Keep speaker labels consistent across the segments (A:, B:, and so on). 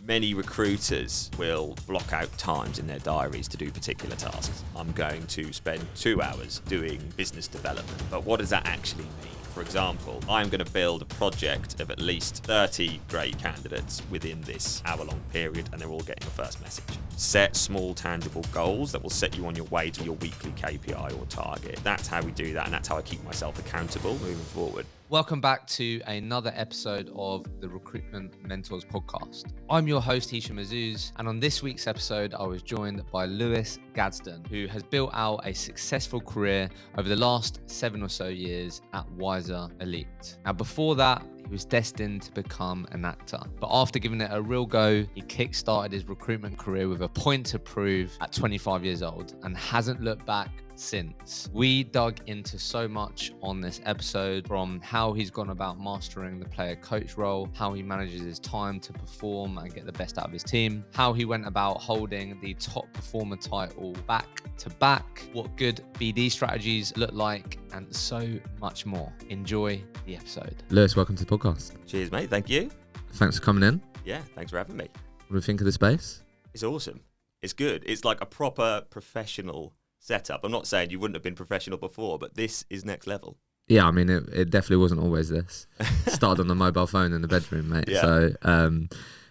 A: Many recruiters will block out times in their diaries to do particular tasks. I'm going to spend 2 hours doing business development, but what does that actually mean? For example, I'm going to build a project of at least 30 great candidates within this hour-long period, and they're all getting a first message. Set small, tangible goals that will set you on your way to your weekly KPI or target. That's how we do that, and that's how I keep myself accountable moving forward.
B: Welcome back to another episode of the Recruitment Mentors podcast. I'm your host, Hisham Azuz, and on this week's episode, I was joined by Lewis Gadsdon, who has built out a successful career over the last 7 or so years at Wiser Elite. Now, before that, he was destined to become an actor, but after giving it a real go, he kickstarted his recruitment career with a point to prove at 25 years old and hasn't looked back since. We dug into so much on this episode, from how he's gone about mastering the player coach role, how he manages his time to perform and get the best out of his team, how he went about holding the top performer title back to back, what good BD strategies look like, and so much more. Enjoy the episode.
C: Lewis, welcome to the podcast.
A: Cheers, mate. Thank you.
C: Thanks for coming in.
A: Yeah, thanks for having me.
C: What do you think of the space?
A: It's awesome. It's good. It's like a proper professional setup. I'm not saying you wouldn't have been professional before, but this is next level.
C: Yeah, I mean, it definitely wasn't always this. Started on the mobile phone in the bedroom, mate.
A: Yeah.
C: So,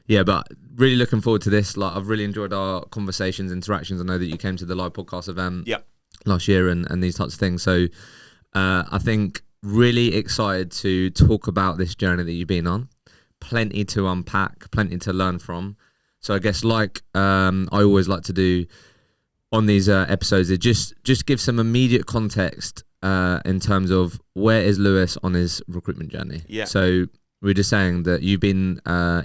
C: yeah, but really looking forward to this. Like, I've really enjoyed our conversations, interactions. I know that you came to the live podcast event last year and these types of things. So I think really excited to talk about this journey that you've been on. Plenty to unpack, plenty to learn from. So I guess like I always like to do on these episodes, it just give some immediate context in terms of where is Lewis on his recruitment journey.
A: Yeah.
C: So we're just saying that you've been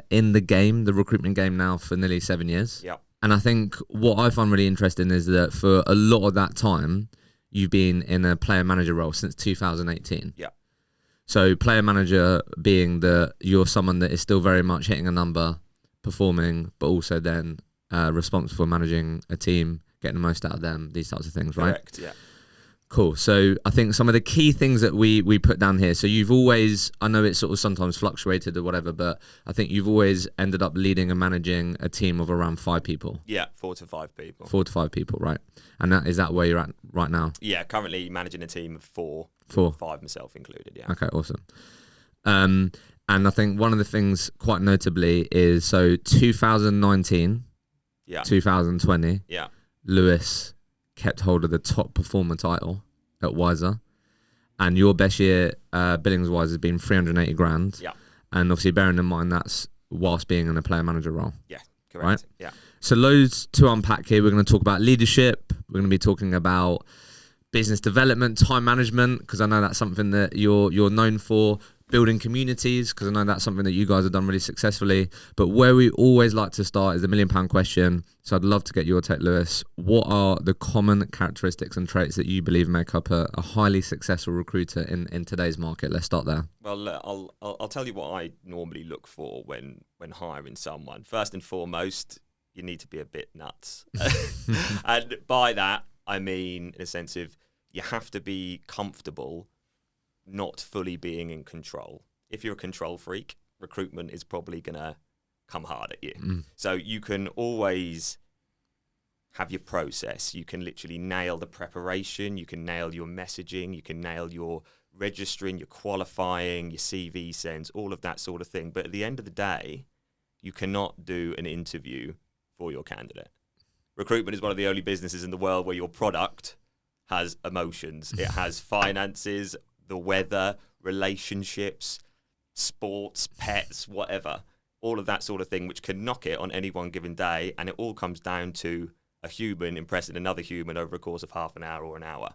C: in the recruitment game now for nearly 7 years.
A: Yeah.
C: And I think what I find really interesting is that for a lot of that time, you've been in a player manager role since 2018.
A: Yeah.
C: So player manager being that you're someone that is still very much hitting a number, performing, but also then responsible for managing a team, getting the most out of them, these types of things, right?
A: Correct, yeah.
C: Cool. So I think some of the key things that we put down here, so you've always, I know it's sort of sometimes fluctuated or whatever, but I think you've always ended up leading and managing a team of around 5 people.
A: Yeah, 4 to 5 people.
C: 4 to 5 people, right? And is that where you're at right now?
A: Yeah, currently managing a team of 4.
C: 4.
A: 5 myself included, yeah.
C: Okay, awesome. And I think one of the things quite notably is, so 2019, 2020,
A: yeah,
C: Lewis kept hold of the top performer title at Wiser, and your best year billings wise has been 380 grand.
A: Yeah.
C: And obviously bearing in mind that's whilst being in a player manager role.
A: Yeah, correct.
C: Right?
A: Yeah.
C: So loads to unpack here. We're going to talk about leadership. We're going to be talking about business development, time management, because I know that's something that you're known for. Building communities, because I know that's something that you guys have done really successfully. But where we always like to start is the £1 million question. So I'd love to get your take, Lewis. What are the common characteristics and traits that you believe make up a highly successful recruiter in today's market? Let's start there.
A: Well, I'll tell you what I normally look for when hiring someone. First and foremost, you need to be a bit nuts. And by that, I mean in a sense of you have to be comfortable not fully being in control. If you're a control freak, recruitment is probably going to come hard at you. So you can always have your process. You can literally nail the preparation. You can nail your messaging. You can nail your registering, your qualifying, your CV sends, all of that sort of thing. But at the end of the day, you cannot do an interview for your candidate. Recruitment is one of the only businesses in the world where your product has emotions. It has finances, the weather, relationships, sports, pets, whatever, all of that sort of thing, which can knock it on any one given day. And it all comes down to a human impressing another human over a course of half an hour or an hour,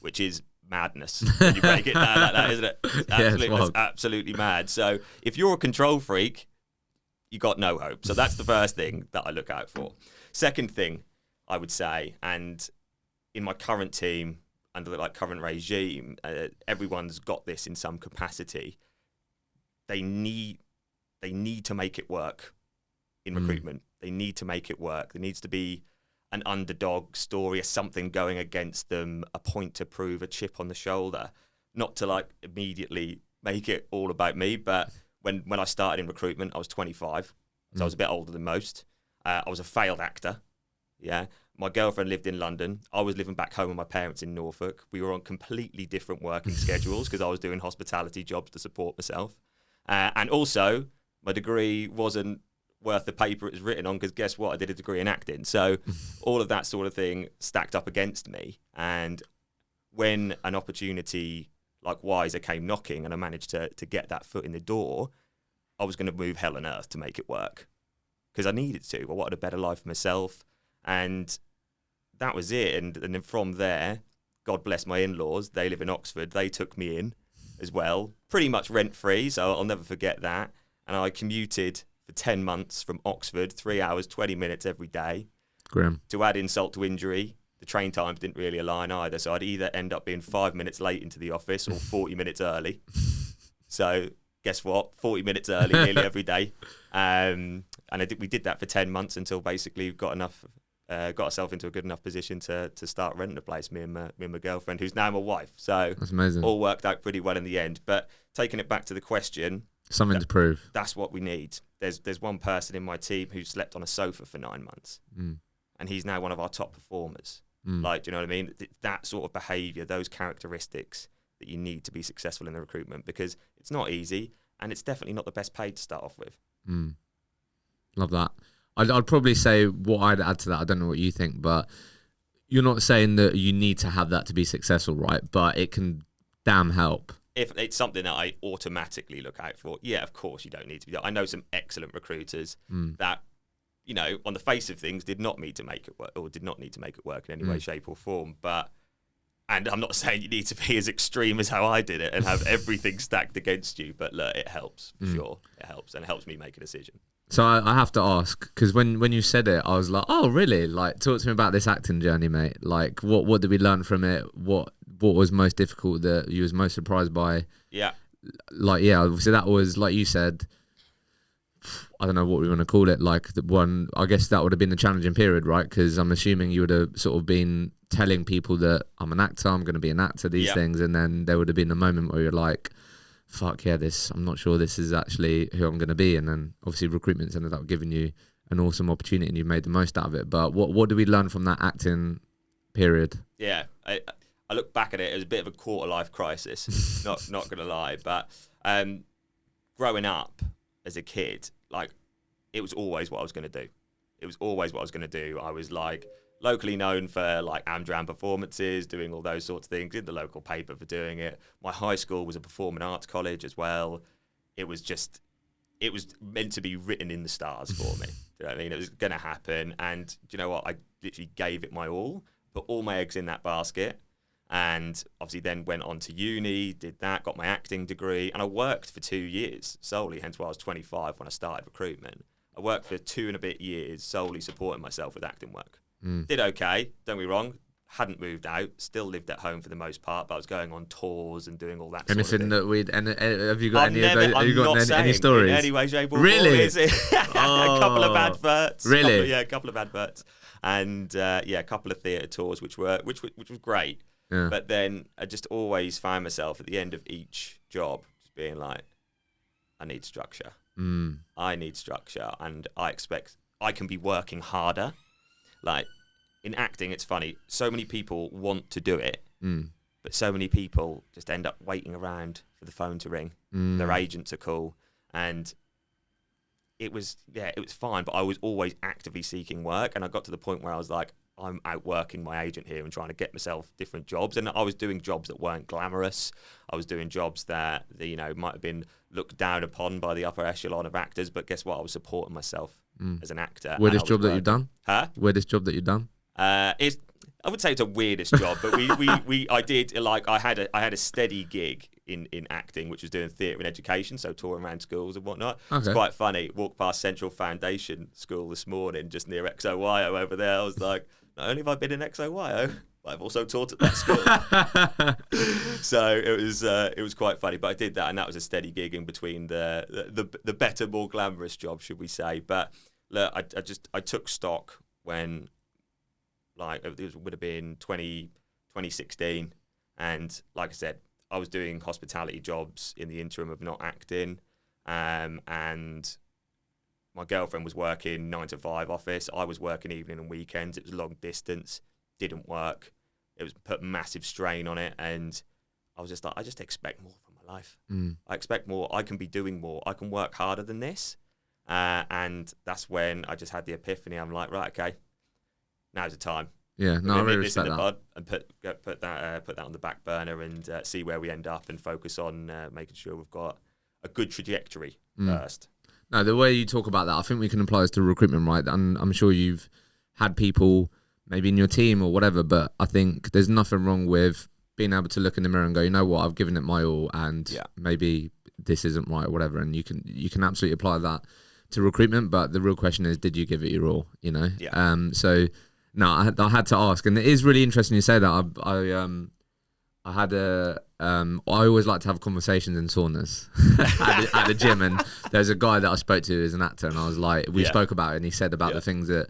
A: which is madness when you break it down like that, isn't it? It's absolutely mad. So if you're a control freak, you got no hope. So that's the first thing that I look out for. Second thing I would say, and in my current team, under the current regime, everyone's got this in some capacity. They need to make it work in recruitment. They need to make it work. There needs to be an underdog story, or something going against them, a point to prove, a chip on the shoulder. Not to immediately make it all about me, but when I started in recruitment, I was 25. So I was a bit older than most. I was a failed actor. Yeah. My girlfriend lived in London. I was living back home with my parents in Norfolk. We were on completely different working schedules because I was doing hospitality jobs to support myself. And also, my degree wasn't worth the paper it was written on because guess what? I did a degree in acting. So all of that sort of thing stacked up against me. And when an opportunity like Wiser came knocking and I managed to get that foot in the door, I was going to move hell and earth to make it work because I needed to. I wanted a better life for myself. And that was it. And then from there, God bless my in-laws. They live in Oxford. They took me in as well, pretty much rent-free. So I'll never forget that. And I commuted for 10 months from Oxford, 3 hours, 20 minutes every day.
C: Grim.
A: To add insult to injury, the train times didn't really align either. So I'd either end up being 5 minutes late into the office or 40 minutes early. So guess what? 40 minutes early nearly every day. And we did that for 10 months until basically got ourselves into a good enough position to start renting a place, me and my girlfriend, who's now my wife. So
C: that's amazing.
A: All worked out pretty well in the end. But taking it back to the question,
C: something to prove.
A: That's what we need. There's one person in my team who slept on a sofa for 9 months, and he's now one of our top performers. Like, do you know what I mean? That sort of behaviour, those characteristics that you need to be successful in the recruitment, because it's not easy, and it's definitely not the best paid to start off with.
C: Love that. I'd probably say what I'd add to that, I don't know what you think, but you're not saying that you need to have that to be successful, right? But it can damn help.
A: If it's something that I automatically look out for, yeah, of course you don't need to be. I know some excellent recruiters that, you know, on the face of things, did not need to make it work, or did not need to make it work in any way, shape, or form. And I'm not saying you need to be as extreme as how I did it and have everything stacked against you, but look, it helps for sure. It helps, and it helps me make a decision.
C: So I have to ask, because when you said it, I was like, oh, really? Like, talk to me about this acting journey, mate. Like, what did we learn from it? What was most difficult that you was most surprised by?
A: Yeah.
C: Like, yeah, obviously that was, like you said, I don't know what we want to call it. Like, the one, I guess that would have been a challenging period, right? Because I'm assuming you would have sort of been telling people that I'm an actor, I'm going to be an actor, these things. And then there would have been a moment where you're like, fuck yeah, I'm not sure this is actually who I'm going to be. And then obviously recruitment's ended up giving you an awesome opportunity and you made the most out of it. But what did we learn from that acting period?
A: Yeah, I look back at it as a bit of a quarter life crisis, not going to lie. But growing up as a kid, like, it was always what I was going to do. It was always what I was going to do. I was like locally known for like Amdram performances, doing all those sorts of things, in the local paper for doing it. My high school was a performing arts college as well. It was meant to be written in the stars for me. Do you know what I mean? It was going to happen. And do you know what? I literally gave it my all, put all my eggs in that basket. And obviously then went on to uni, did that, got my acting degree. And I worked for 2 years solely, hence why I was 25 when I started recruitment. I worked for 2 and a bit years solely supporting myself with acting work. Did okay, don't be wrong. Hadn't moved out, still lived at home for the most part, but I was going on tours and doing all that.
C: Anything
A: sort of thing.
C: Have you got any of those? Have you got any stories?
A: In any way, shape, or
C: really?
A: form, a couple of adverts.
C: Really?
A: A couple of adverts, and a couple of theatre tours, which was great. Yeah. But then I just always found myself at the end of each job just being like, I need structure. I need structure, and I expect I can be working harder. Like, in acting, it's funny. So many people want to do it, but so many people just end up waiting around for the phone to ring. Their agent to call, and it was fine. But I was always actively seeking work, and I got to the point where I was like, I'm outworking my agent here and trying to get myself different jobs. And I was doing jobs that weren't glamorous. I was doing jobs that might have been looked down upon by the upper echelon of actors. But guess what? I was supporting myself as an actor.
C: Weirdest job that you've done?
A: Huh?
C: Weirdest job that you've done?
A: I would say it's a weirdest job, but I had a steady gig in acting, which was doing theatre and education, so touring around schools and whatnot. Okay. It's quite funny. Walked past Central Foundation School this morning, just near XOYO over there. I was like, not only have I been in XOYO, but I've also taught at that school. So it was quite funny. But I did that, and that was a steady gig in between the better, more glamorous job, should we say? But look, I took stock when, like, it would have been 2016, and like I said, I was doing hospitality jobs in the interim of not acting, and my girlfriend was working 9 to 5 office. I was working evening and weekends. It was long distance, didn't work. It was put massive strain on it, and I was just like, I just expect more from my life. I expect more. I can be doing more. I can work harder than this. And that's when I just had the epiphany. I'm like, right, okay, now's the time.
C: Yeah, no, I really respect that.
A: And put that on the back burner and see where we end up and focus on making sure we've got a good trajectory first.
C: No, the way you talk about that, I think we can apply this to recruitment, right? And I'm sure you've had people maybe in your team or whatever, but I think there's nothing wrong with being able to look in the mirror and go, you know what, I've given it my all, and maybe this isn't right or whatever, and you can absolutely apply that to recruitment. But the real question is, did you give it your all? You know.
A: Yeah.
C: So no, I had to ask, and it is really interesting you say that. I always like to have conversations in saunas at the gym, and there's a guy that I spoke to who's an actor, and I was like, we spoke about it, and he said about the things that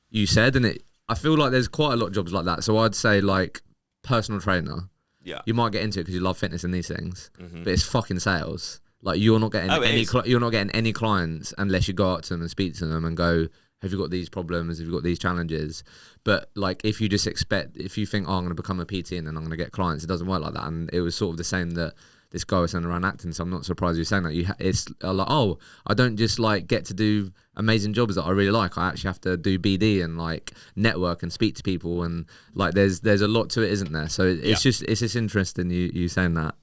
C: you said, and I feel like there's quite a lot of jobs like that. So I'd say like personal trainer. Yeah. You might get into it because you love fitness and these things, but it's fucking sales. Like you're not getting any clients unless you go out to them and speak to them and go, have you got these problems? Have you got these challenges? But like if you just if you think, oh, I'm going to become a PT and then I'm going to get clients, it doesn't work like that. And it was sort of the same that this guy was saying around acting. So I'm not surprised you're saying that. It's like, oh, I don't just like get to do amazing jobs that I really like. I actually have to do BD and like network and speak to people, and like there's a lot to it, isn't there? So it's just interesting you saying that.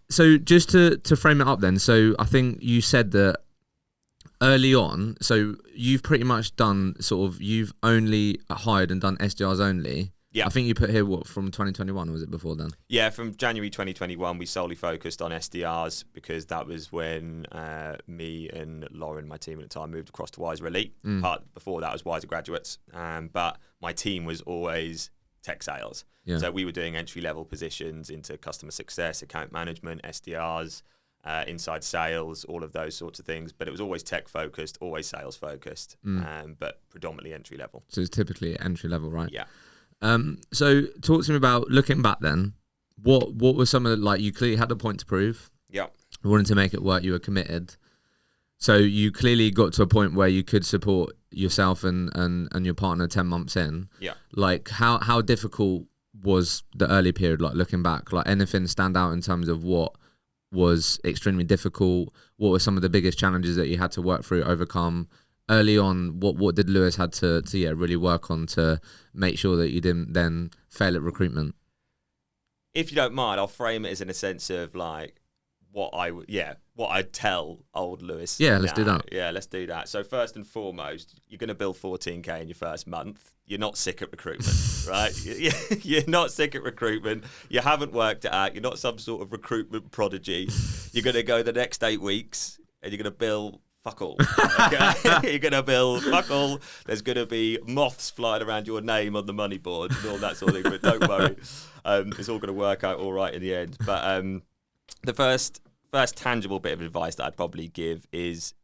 C: So just to frame it up then. So I think you said that early on, so you've pretty much done you've only hired and done SDRs only. Yeah. I think you put here, from 2021, or was it before then?
A: Yeah, from January 2021, we solely focused on SDRs because that was when me and Lauren, my team at the time, moved across to Wiser Elite. Part before that was Wiser Graduates. But my team was always tech sales. Yeah. So we were doing entry-level positions into customer success, account management, SDRs, inside sales, all of those sorts of things. But it was always tech-focused, always sales-focused, but predominantly entry-level.
C: So it's typically entry-level, right?
A: Yeah.
C: So talk to me about, looking back then, what were some of the, like, you clearly had a point to prove.
A: Yeah.
C: You wanted to make it work, you were committed. So you clearly got to a point where you could support yourself and your partner 10 months in.
A: Yeah.
C: Like how difficult was the early period, like looking back? Like anything stand out in terms of what was extremely difficult? What were some of the biggest challenges that you had to work through, overcome? Early on, what did Lewis had to really work on to make sure that you didn't then fail at recruitment?
A: If you don't mind, I'll frame it as in a sense of like what I'd tell old Lewis.
C: Yeah, let's do that.
A: Yeah, let's do that. So first and foremost, you're going to build 14K in your first month. You're not sick at recruitment, right? You're not sick at recruitment. You haven't worked it out. You're not some sort of recruitment prodigy. You're going to go the next 8 weeks and you're going to bill fuck all. Okay? You're going to bill fuck all. There's going to be moths flying around your name on the money board and all that sort of thing. But don't worry. It's all going to work out all right in the end. But the first tangible bit of advice that I'd probably give is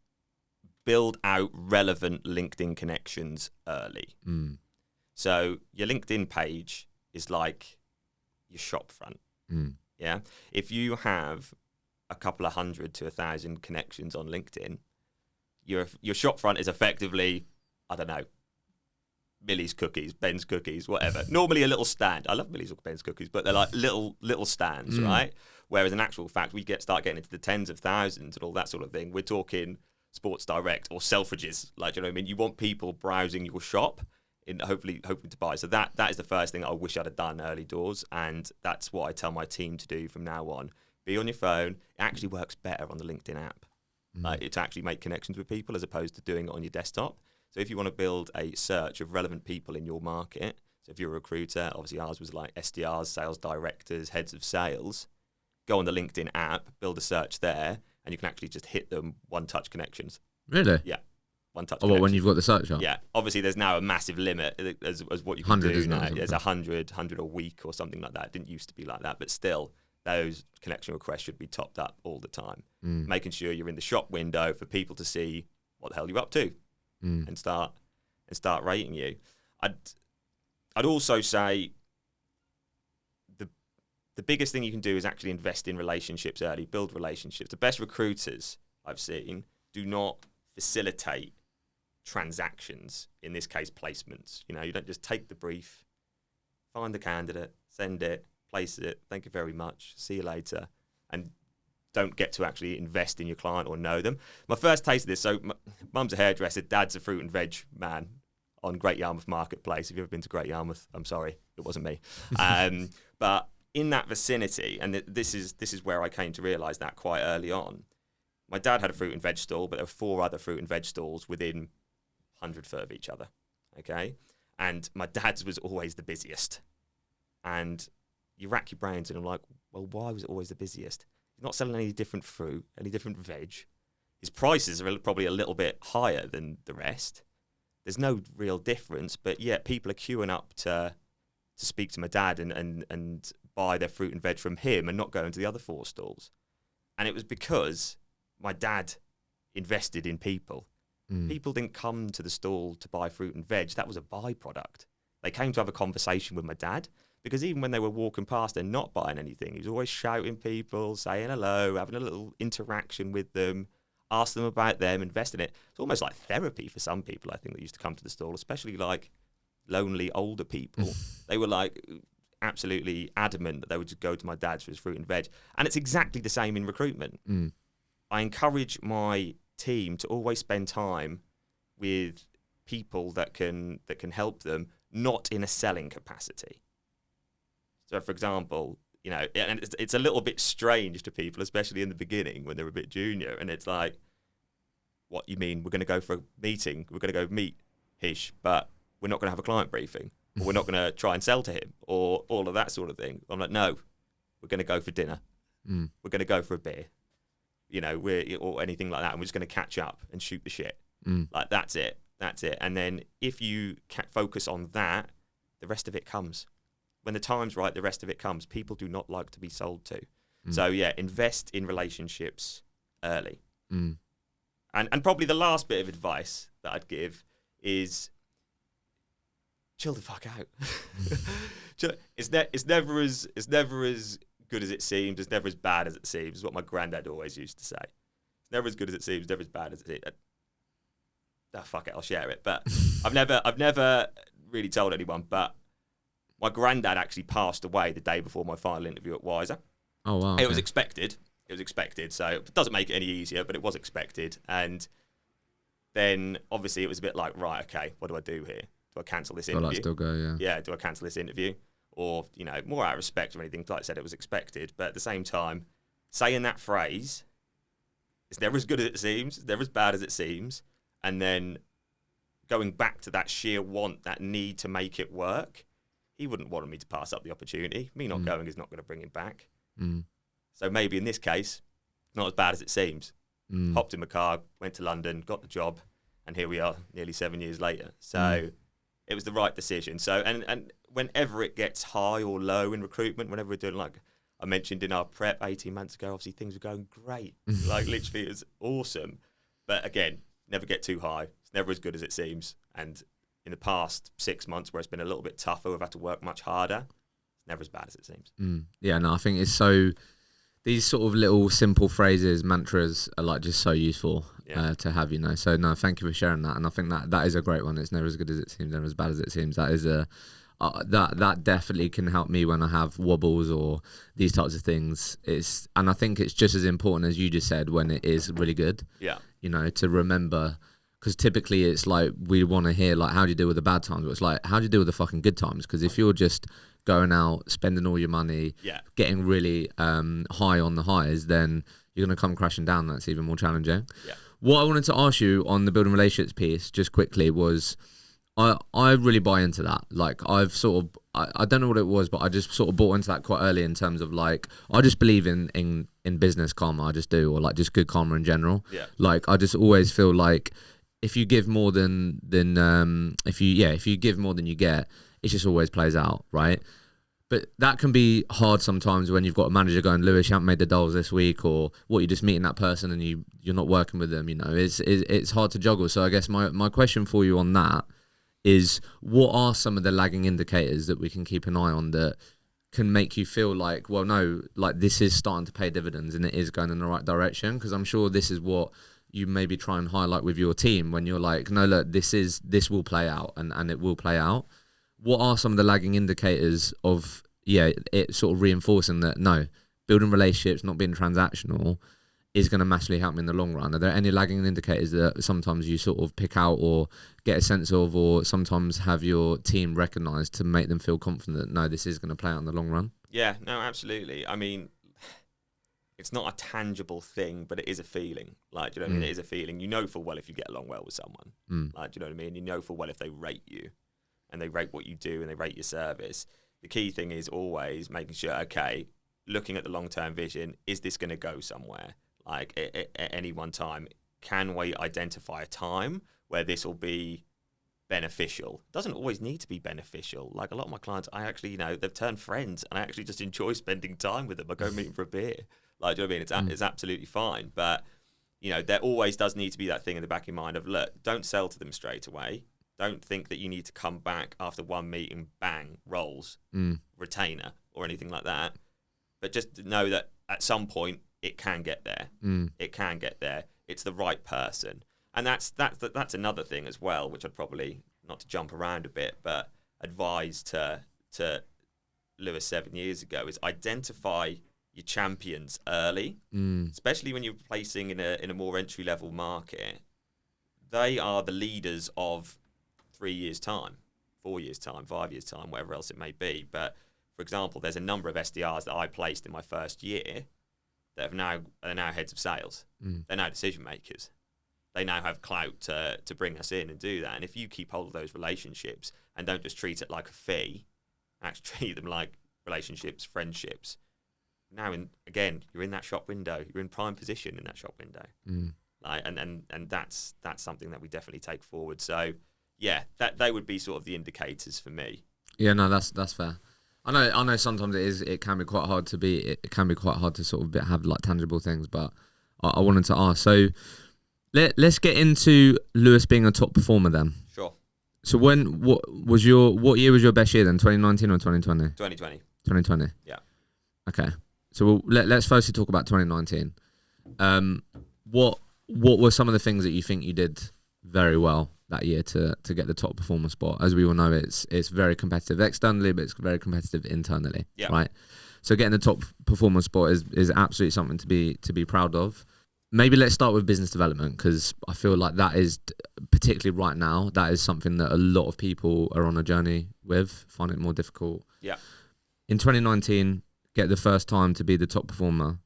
A: build out relevant LinkedIn connections early. So your LinkedIn page is like your shop front. Yeah. If you have a couple of 100 to 1,000 connections on LinkedIn, your shop front is effectively, I don't know, Millie's cookies, Ben's cookies, whatever. Normally a little stand. I love Millie's or Ben's cookies, but they're like little stands, right? Whereas in actual fact, we start getting into the tens of thousands and all that sort of thing. We're talking Sports Direct or Selfridges. Like, do you know what I mean? You want people browsing your shop and hopefully hoping to buy. So that is the first thing I wish I'd have done early doors, and that's what I tell my team to do from now on. Be on your phone. It actually works better on the LinkedIn app. To actually make connections with people as opposed to doing it on your desktop. So if you want to build a search of relevant people in your market, so if you're a recruiter, obviously ours was like SDRs, sales directors, heads of sales, go on the LinkedIn app, build a search there, and you can actually just hit them one-touch connections.
C: Really?
A: Yeah. One-touch
C: connections. Well, when you've got the search up?
A: Yeah. Obviously, there's now a massive limit as what you can do now. There's 100 a week or something like that. It didn't used to be like that, but still, those connection requests should be topped up all the time. Making sure you're in the shop window for people to see what the hell you're up to and start rating you. I'd also say the biggest thing you can do is actually invest in relationships early, build relationships. The best recruiters I've seen do not facilitate transactions, in this case placements. You know, you don't just take the brief, find the candidate, send it, place it, thank you very much, see you later, and don't get to actually invest in your client or know them. My first taste of this, so mum's a hairdresser, dad's a fruit and veg man on Great Yarmouth Marketplace. If you've ever been to Great Yarmouth, I'm sorry, it wasn't me. But in that vicinity, and this is where I came to realise that quite early on, my dad had a fruit and veg stall, but there were 4 other fruit and veg stalls within 100 foot of each other, okay? And my dad's was always the busiest. And you rack your brains and I'm like, well, why was it always the busiest? He's not selling any different fruit, any different veg. His prices are probably a little bit higher than the rest. There's no real difference, but yet people are queuing up to speak to my dad and buy their fruit and veg from him and not going to the other 4 stalls. And it was because my dad invested in people. People didn't come to the stall to buy fruit and veg. That was a byproduct. They came to have a conversation with my dad, because even when they were walking past and not buying anything, he was always shouting people, saying hello, having a little interaction with them, ask them about them, invest in it. It's almost like therapy for some people, I think, that used to come to the stall, especially like lonely older people. They were like absolutely adamant that they would just go to my dad's for his fruit and veg. And it's exactly the same in recruitment. I encourage my team to always spend time with people that can help them, not in a selling capacity. So, for example, you know, and it's a little bit strange to people, especially in the beginning when they're a bit junior, and it's like, what, you mean we're going to go for a meeting, we're going to go meet Hish, but we're not going to have a client briefing, or we're not going to try and sell to him, or all of that sort of thing. I'm like, no, we're going to go for dinner. We're going to go for a beer. You know, or anything like that, and we're just going to catch up and shoot the shit. Like, that's it. And then if you focus on that, the rest of it comes. When the time's right, the rest of it comes. People do not like to be sold to. So yeah, invest in relationships early. And probably the last bit of advice that I'd give is chill the fuck out. It's never as good as it seems. It's never as bad as it seems, is what my granddad always used to say. It's never as good as it seems, never as bad as it seems. Fuck it, I'll share it. But I've never really told anyone, but my granddad actually passed away the day before my final interview at Wiser.
C: Oh, wow. Okay.
A: It was expected, so it doesn't make it any easier, but it was expected. And then obviously it was a bit like, right, okay, what do I do here? Do I cancel this interview?
C: Will that still go, yeah.
A: Yeah, do I cancel this interview? Or, you know, more out of respect or anything, like I said, it was expected. But at the same time, saying that phrase, it's never as good as it seems, it's never as bad as it seems. And then going back to that sheer want, that need to make it work, he wouldn't want me to pass up the opportunity. Me not going is not going to bring him back. So maybe in this case, not as bad as it seems. Hopped in my car, went to London, got the job, and here we are nearly 7 years later. So it was the right decision. So, and whenever it gets high or low in recruitment, whenever we're doing, like I mentioned in our prep 18 months ago, obviously things were going great. Like literally it was awesome. But again, never get too high. It's never as good as it seems. And in the past 6 months where it's been a little bit tougher, we've had to work much harder. It's never as bad as it seems.
C: Yeah, no, I think it's so, these sort of little simple phrases, mantras are like just so useful to have, you know. So no, thank you for sharing that. And I think that is a great one. It's never as good as it seems, never as bad as it seems. That is that definitely can help me when I have wobbles or these types of things. And I think it's just as important as you just said when it is really good. Yeah. You know, to remember, because typically it's like we want to hear like, how do you deal with the bad times? But it's like, how do you deal with the fucking good times? Because if you're just going out, spending all your money, getting really high on the highs, then you're going to come crashing down. That's even more challenging. Yeah. What I wanted to ask you on the building relationships piece, just quickly, was I really buy into that. Like I've sort of, I don't know what it was, but I just sort of bought into that quite early in terms of like, I just believe in business karma. I just do, or like just good karma in general. Yeah. Like I just always feel like if you give more than if you give more than you get, it just always plays out, right? But that can be hard sometimes when you've got a manager going, Lewis, you haven't made the dolls this week, or what, you're just meeting that person and you're not working with them, you know. It's hard to juggle. So I guess my question for you on that is, what are some of the lagging indicators that we can keep an eye on that can make you feel like, well, no, like this is starting to pay dividends and it is going in the right direction? Because I'm sure this is what you maybe try and highlight with your team when you're like, no, look, this will play out, and it will play out? What are some of the lagging indicators of it sort of reinforcing that, no, building relationships, not being transactional, is going to massively help me in the long run? Are there any lagging indicators that sometimes you sort of pick out or get a sense of, or sometimes have your team recognise to make them feel confident that, no, this is going to play out in the long run?
A: Yeah, no, absolutely. I mean, it's not a tangible thing, but it is a feeling. Like, do you know what I mean? It is a feeling. You know full well if you get along well with someone. Like, do you know what I mean? You know full well if they rate you and they rate what you do and they rate your service. The key thing is always making sure, okay, looking at the long-term vision, is this going to go somewhere? Like, at any one time, can we identify a time where this will be beneficial? It doesn't always need to be beneficial. Like, a lot of my clients, I actually, they've turned friends, and I actually just enjoy spending time with them. I go meet them for a beer. Like, do you know what I mean? It's absolutely fine. But, there always does need to be that thing in the back of your mind of, look, don't sell to them straight away. Don't think that you need to come back after one meeting, bang, roles, retainer, or anything like that. But just know that at some point, it can get there. It can get there. It's the right person. And that's another thing as well, which I'd probably, not to jump around a bit, but advise to Lewis 7 years ago, is identify your champions early, especially when you're placing in a more entry-level market. They are the leaders of 3 years' time, 4 years' time, 5 years' time, whatever else it may be. But, for example, there's a number of SDRs that I placed in my first year that are now heads of sales. They're now decision makers. They now have clout to bring us in and do that. And if you keep hold of those relationships and don't just treat it like a fee, actually treat them like relationships, friendships, now you're in that shop window. You're in prime position in that shop window. Like, and that's something that we definitely take forward. So yeah, that they would be sort of the indicators for me.
C: Yeah, no, that's fair. I know sometimes it can be quite hard to sort of have like tangible things, but I wanted to ask. So let's get into Lewis being a top performer then.
A: Sure.
C: So what year was your best year then? 2019 or 2020?
A: 2020.
C: 2020.
A: Yeah.
C: Okay. So let's firstly talk about 2019. What were some of the things that you think you did very well that year to get the top performer spot? As we all know, it's very competitive externally, but it's very competitive internally. Yeah. Right. So getting the top performer spot is absolutely something to be proud of. Maybe let's start with business development, because I feel like that is, particularly right now, that is something that a lot of people are on a journey with, find it more difficult.
A: Yeah.
C: In 2019, get the first time to be the top performer.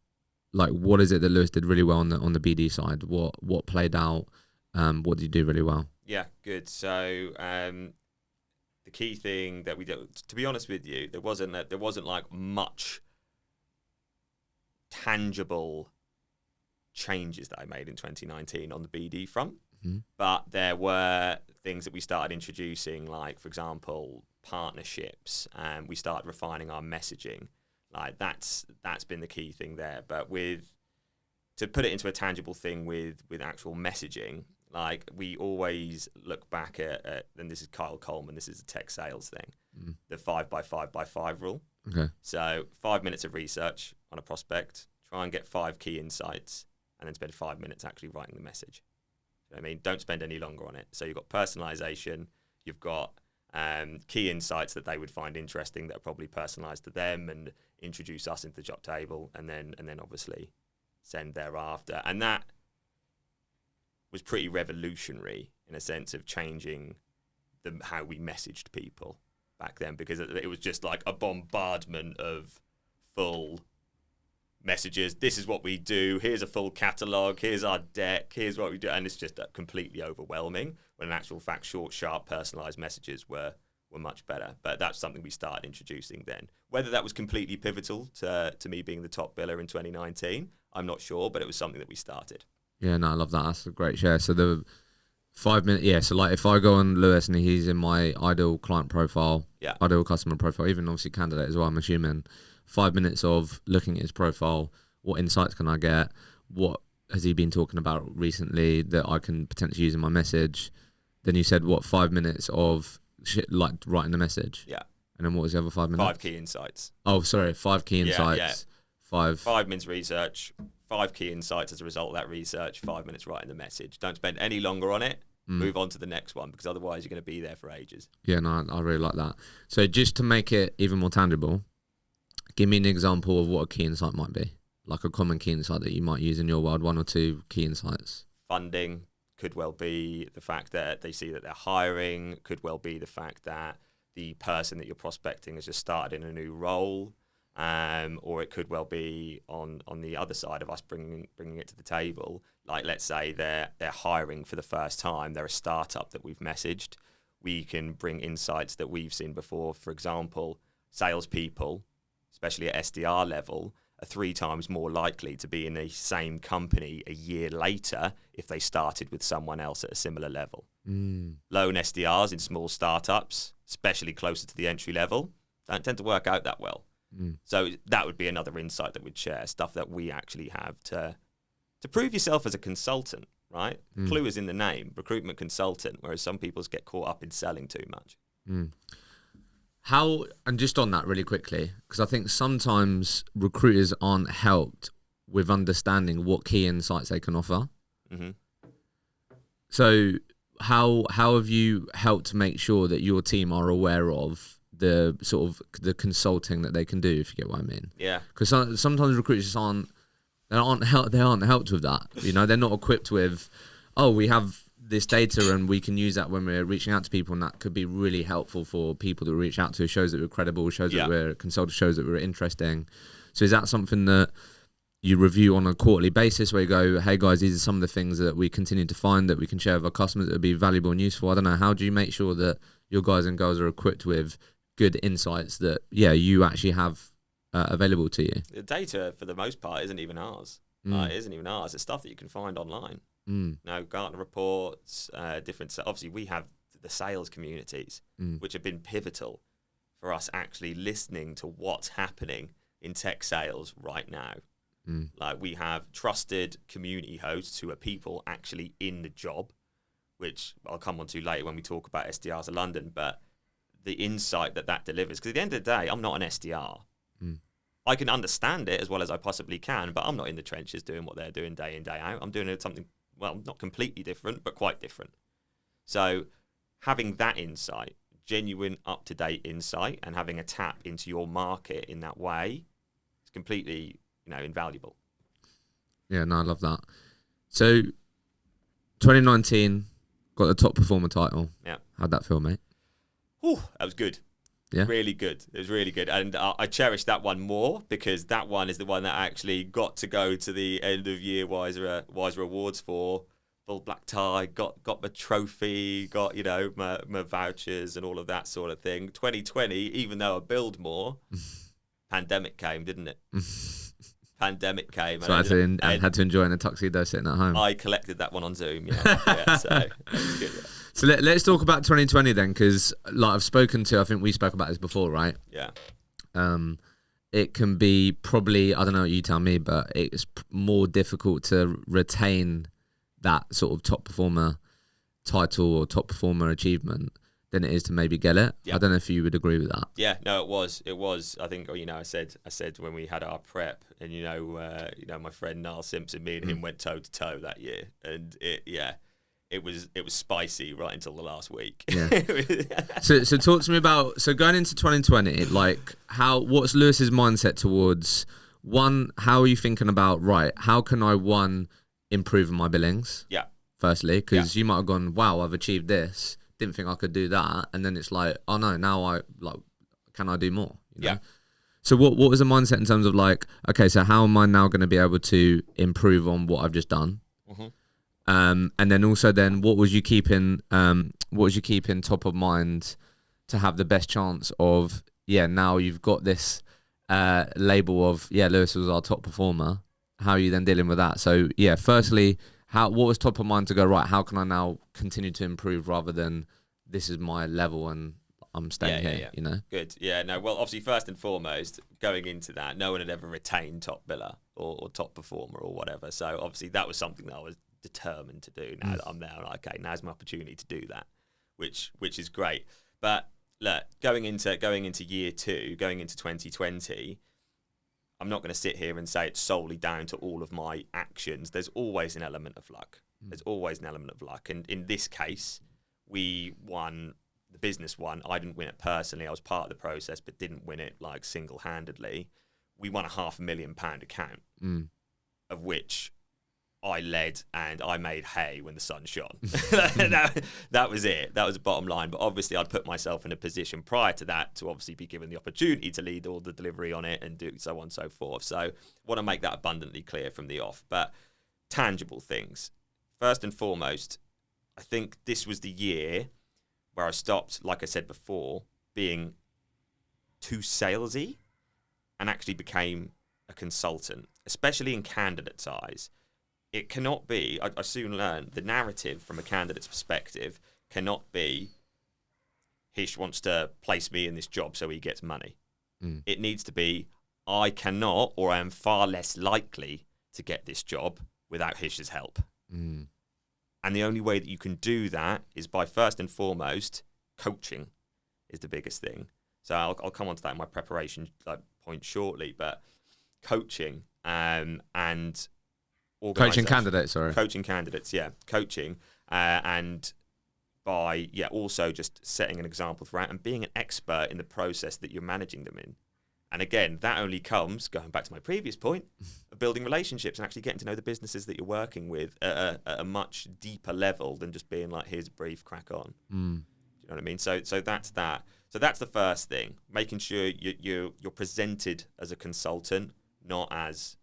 C: Like, what is it that Lewis did really well on the BD side? What played out? What did you do really well?
A: Yeah, good. So the key thing that we did, to be honest with you, there wasn't like much tangible changes that I made in 2019 on the BD front, but there were things that we started introducing, like, for example, partnerships, and we started refining our messaging. Like, that's been the key thing there. But to put it into a tangible thing with actual messaging, like, we always look back at, and this is Kyle Coleman, this is a tech sales thing, the 5x5x5 rule.
C: Okay.
A: So 5 minutes of research on a prospect, try and get 5 key insights, and then spend 5 minutes actually writing the message. You know what I mean? Don't spend any longer on it. So you've got personalization, you've got key insights that they would find interesting that are probably personalized to them, and introduce us into the job table, and then obviously send thereafter. And that was pretty revolutionary in a sense of changing how we messaged people back then, because it was just like a bombardment of full messages. This is what we do. Here's a full catalogue. Here's our deck. Here's what we do. And it's just completely overwhelming, when in actual fact, short, sharp, personalised messages were much better. But that's something we started introducing then. Whether that was completely pivotal to me being the top biller in 2019, I'm not sure, but it was something that we started. Yeah,
C: no, I love that. That's a great share. So the 5 minutes, so like if I go on Lewis and he's in my ideal client profile, ideal customer profile, even obviously candidate as well, I'm assuming, 5 minutes of looking at his profile, what insights can I get? What has he been talking about recently that I can potentially use in my message? Then you said, 5 minutes of shit, like writing the message?
A: Yeah.
C: And then what was the other 5 minutes?
A: 5 key insights.
C: Oh, sorry, 5 key insights.
A: Yeah. 5 minutes research, 5 key insights as a result of that research, 5 minutes writing the message. Don't spend any longer on it. Move on to the next one, because otherwise you're going to be there for ages.
C: Yeah, no, I really like that. So just to make it even more tangible, give me an example of what a key insight might be, like a common key insight that you might use in your world, 1 or 2 key insights.
A: Funding could well be the fact that they see that they're hiring, could well be the fact that the person that you're prospecting has just started in a new role, or it could well be on the other side of us bringing it to the table. Like, let's say they're hiring for the first time, they're a startup that we've messaged. We can bring insights that we've seen before. For example, salespeople, especially at SDR level, are 3 times more likely to be in the same company a year later if they started with someone else at a similar level. Lone SDRs in small startups, especially closer to the entry level, don't tend to work out that well. So that would be another insight that we'd share, stuff that we actually have to prove yourself as a consultant, right? Clue is in the name, recruitment consultant, whereas some people get caught up in selling too much.
C: How, and just on that really quickly, because I think sometimes recruiters aren't helped with understanding what key insights they can offer. So how have you helped to make sure that your team are aware of the sort of the consulting that they can do, if you get what I mean?
A: Yeah.
C: Because sometimes recruiters just aren't helped with that. You know, they're not equipped with, oh, we have this data and we can use that when we're reaching out to people, and that could be really helpful for people that we reach out to. It shows that we're credible, shows that we're consulted, shows that we're interesting. So is that something that you review on a quarterly basis, where you go, hey guys, these are some of the things that we continue to find that we can share with our customers that would be valuable and useful? I don't know, how do you make sure that your guys and girls are equipped with good insights that you actually have available to you?
A: The data, for the most part, isn't even ours. It isn't even ours. It's stuff that you can find online. Now, Gartner reports, obviously we have the sales communities, which have been pivotal for us actually listening to what's happening in tech sales right now. Like, we have trusted community hosts who are people actually in the job, which I'll come on to later when we talk about SDRs of London, but the insight that delivers, because at the end of the day, I'm not an SDR. I can understand it as well as I possibly can, but I'm not in the trenches doing what they're doing day in, day out. I'm doing something, well, not completely different, but quite different. So having that insight, genuine, up-to-date insight, and having a tap into your market in that way is completely, invaluable.
C: Yeah, no, I love that. So 2019, got the top performer title.
A: Yeah.
C: How'd that feel, mate?
A: Ooh, that was good.
C: Yeah.
A: Really good. It was really good. And I cherish that one more, because that one is the one that I actually got to go to the end of year Wiser Awards for. Full black tie, got my trophy, got, my vouchers and all of that sort of thing. 2020, even though I billed more, pandemic came, didn't it? Pandemic came.
C: So I had to enjoy in a tuxedo sitting at home.
A: I collected that one on Zoom, yeah. So that was good, yeah.
C: So let's talk about 2020 then, because I've spoken to, I think we spoke about this before, right?
A: Yeah.
C: It can be probably, I don't know what you tell me, but it's more difficult to retain that sort of top performer title or top performer achievement than it is to maybe get it. Yeah. I don't know if you would agree with that.
A: Yeah, no, it was. I think, I said when we had our prep, and my friend Niall Simpson, me and him went toe to toe that year, and it was spicy right until the last week. Yeah.
C: So talk to me about, so going into 2020, what's Lewis's mindset towards, one, how are you thinking about, right, how can I, improve my billings? Yeah. Firstly, because you might have gone, wow, I've achieved this, didn't think I could do that, and then it's like, oh no, now can I do more? Yeah. So what was the mindset in terms of okay, so how am I now going to be able to improve on what I've just done? And then also, what was you keeping top of mind to have the best chance of, now you've got this label of, Lewis was our top performer. How are you then dealing with that? So firstly, what was top of mind to go, right, how can I now continue to improve rather than this is my level and I'm staying here,
A: Good. Yeah, no, well, obviously, first and foremost, going into that, no one had ever retained top biller or top performer or whatever. So obviously that was something that I was determined to do. Now that I'm there, okay, now's my opportunity to do that, which is great. But look, going into year 2, going into 2020, I'm not going to sit here and say it's solely down to all of my actions. There's always an element of luck. There's always an element of luck. And in this case, we won, the business won. I didn't win it personally. I was part of the process, but didn't win it like single-handedly. We won a £500,000 account, of which I led, and I made hay when the sun shone. that was it. That was the bottom line. But obviously, I'd put myself in a position prior to that to obviously be given the opportunity to lead all the delivery on it and do so on and so forth. So I want to make that abundantly clear from the off. But tangible things. First and foremost, I think this was the year where I stopped, like I said before, being too salesy and actually became a consultant, especially in candidates' eyes. It cannot be, I soon learned, the narrative from a candidate's perspective cannot be, Hish wants to place me in this job so he gets money. It needs to be, I cannot, or I am far less likely to get this job without Hish's help. And the only way that you can do that is by, first and foremost, coaching is the biggest thing. So I'll come on to that in my preparation point shortly, but coaching and
C: coaching candidates,
A: coaching candidates, coaching, and by also just setting an example throughout and being an expert in the process that you're managing them in. And again, that only comes, going back to my previous point, of building relationships and actually getting to know the businesses that you're working with at a much deeper level than just being like, here's a brief, crack on. Do you know what I mean? So that's that. So that's the first thing, making sure you're presented as a consultant, not as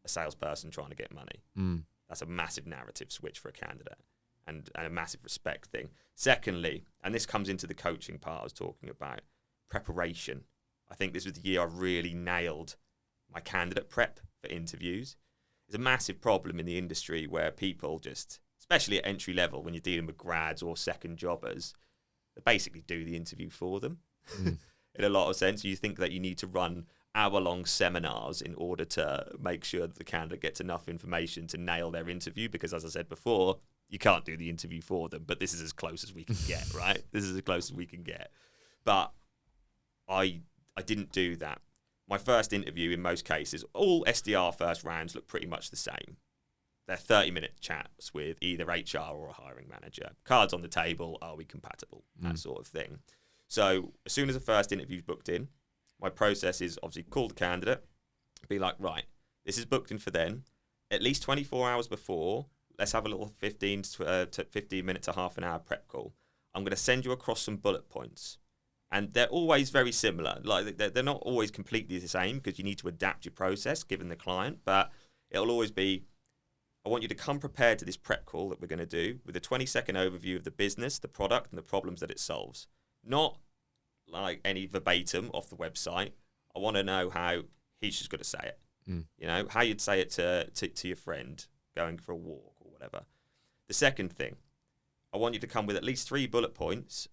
A: a salesperson trying to get money. That's a massive narrative switch for a candidate and a massive respect thing. Secondly, and this comes into the coaching part I was talking about, preparation. I think this was the year I really nailed my candidate prep for interviews. It's a massive problem in the industry where people just, especially at entry level, when you're dealing with grads or second jobbers, they basically do the interview for them. In a lot of sense. You think that you need to run hour-long seminars in order to make sure that the candidate gets enough information to nail their interview, because as I said before, you can't do the interview for them, but this is as close as we can get, right? This is as close as we can get. But I didn't do that. My first interview, in most cases, all SDR first rounds look pretty much the same. They're 30-minute chats with either HR or a hiring manager. Cards on the table, are we compatible? That sort of thing. So as soon as the first interview's booked in, my process is obviously call the candidate, be like, right, this is booked in for then. At least 24 hours before, let's have a little 15 minutes to half an hour prep call. I'm going to send you across some bullet points. And they're always very similar. Like they're not always completely the same because you need to adapt your process given the client. But it'll always be, I want you to come prepared to this prep call that we're going to do with a 20-second overview of the business, the product, and the problems that it solves. Not like any verbatim off the website. I want to know how he's just going to say it. You know, how you'd say it to your friend going for a walk or whatever. The second thing, I want you to come with at least 3 bullet points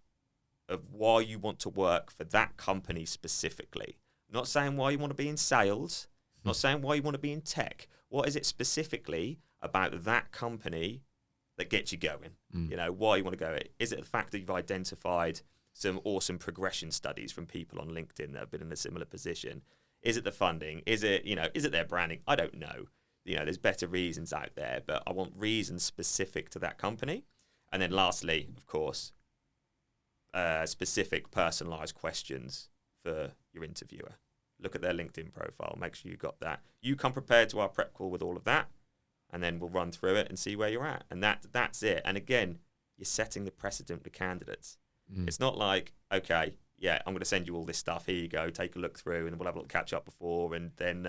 A: of why you want to work for that company specifically. I'm not saying why you want to be in sales, not saying why you want to be in tech. What is it specifically about that company that gets you going? You know, why you want to go? Is it the fact that you've identified some awesome progression studies from people on LinkedIn that have been in a similar position? Is it the funding? Is it, you know, is it their branding? I don't know. You know, there's better reasons out there, but I want reasons specific to that company. And then lastly, of course, specific personalized questions for your interviewer. Look at their LinkedIn profile. Make sure you got that. You come prepared to our prep call with all of that, and then we'll run through it and see where you're at. And that's it. And again, you're setting the precedent for candidates. It's not like, okay, yeah, I'm going to send you all this stuff. Here you go. Take a look through, and we'll have a little catch up before, and then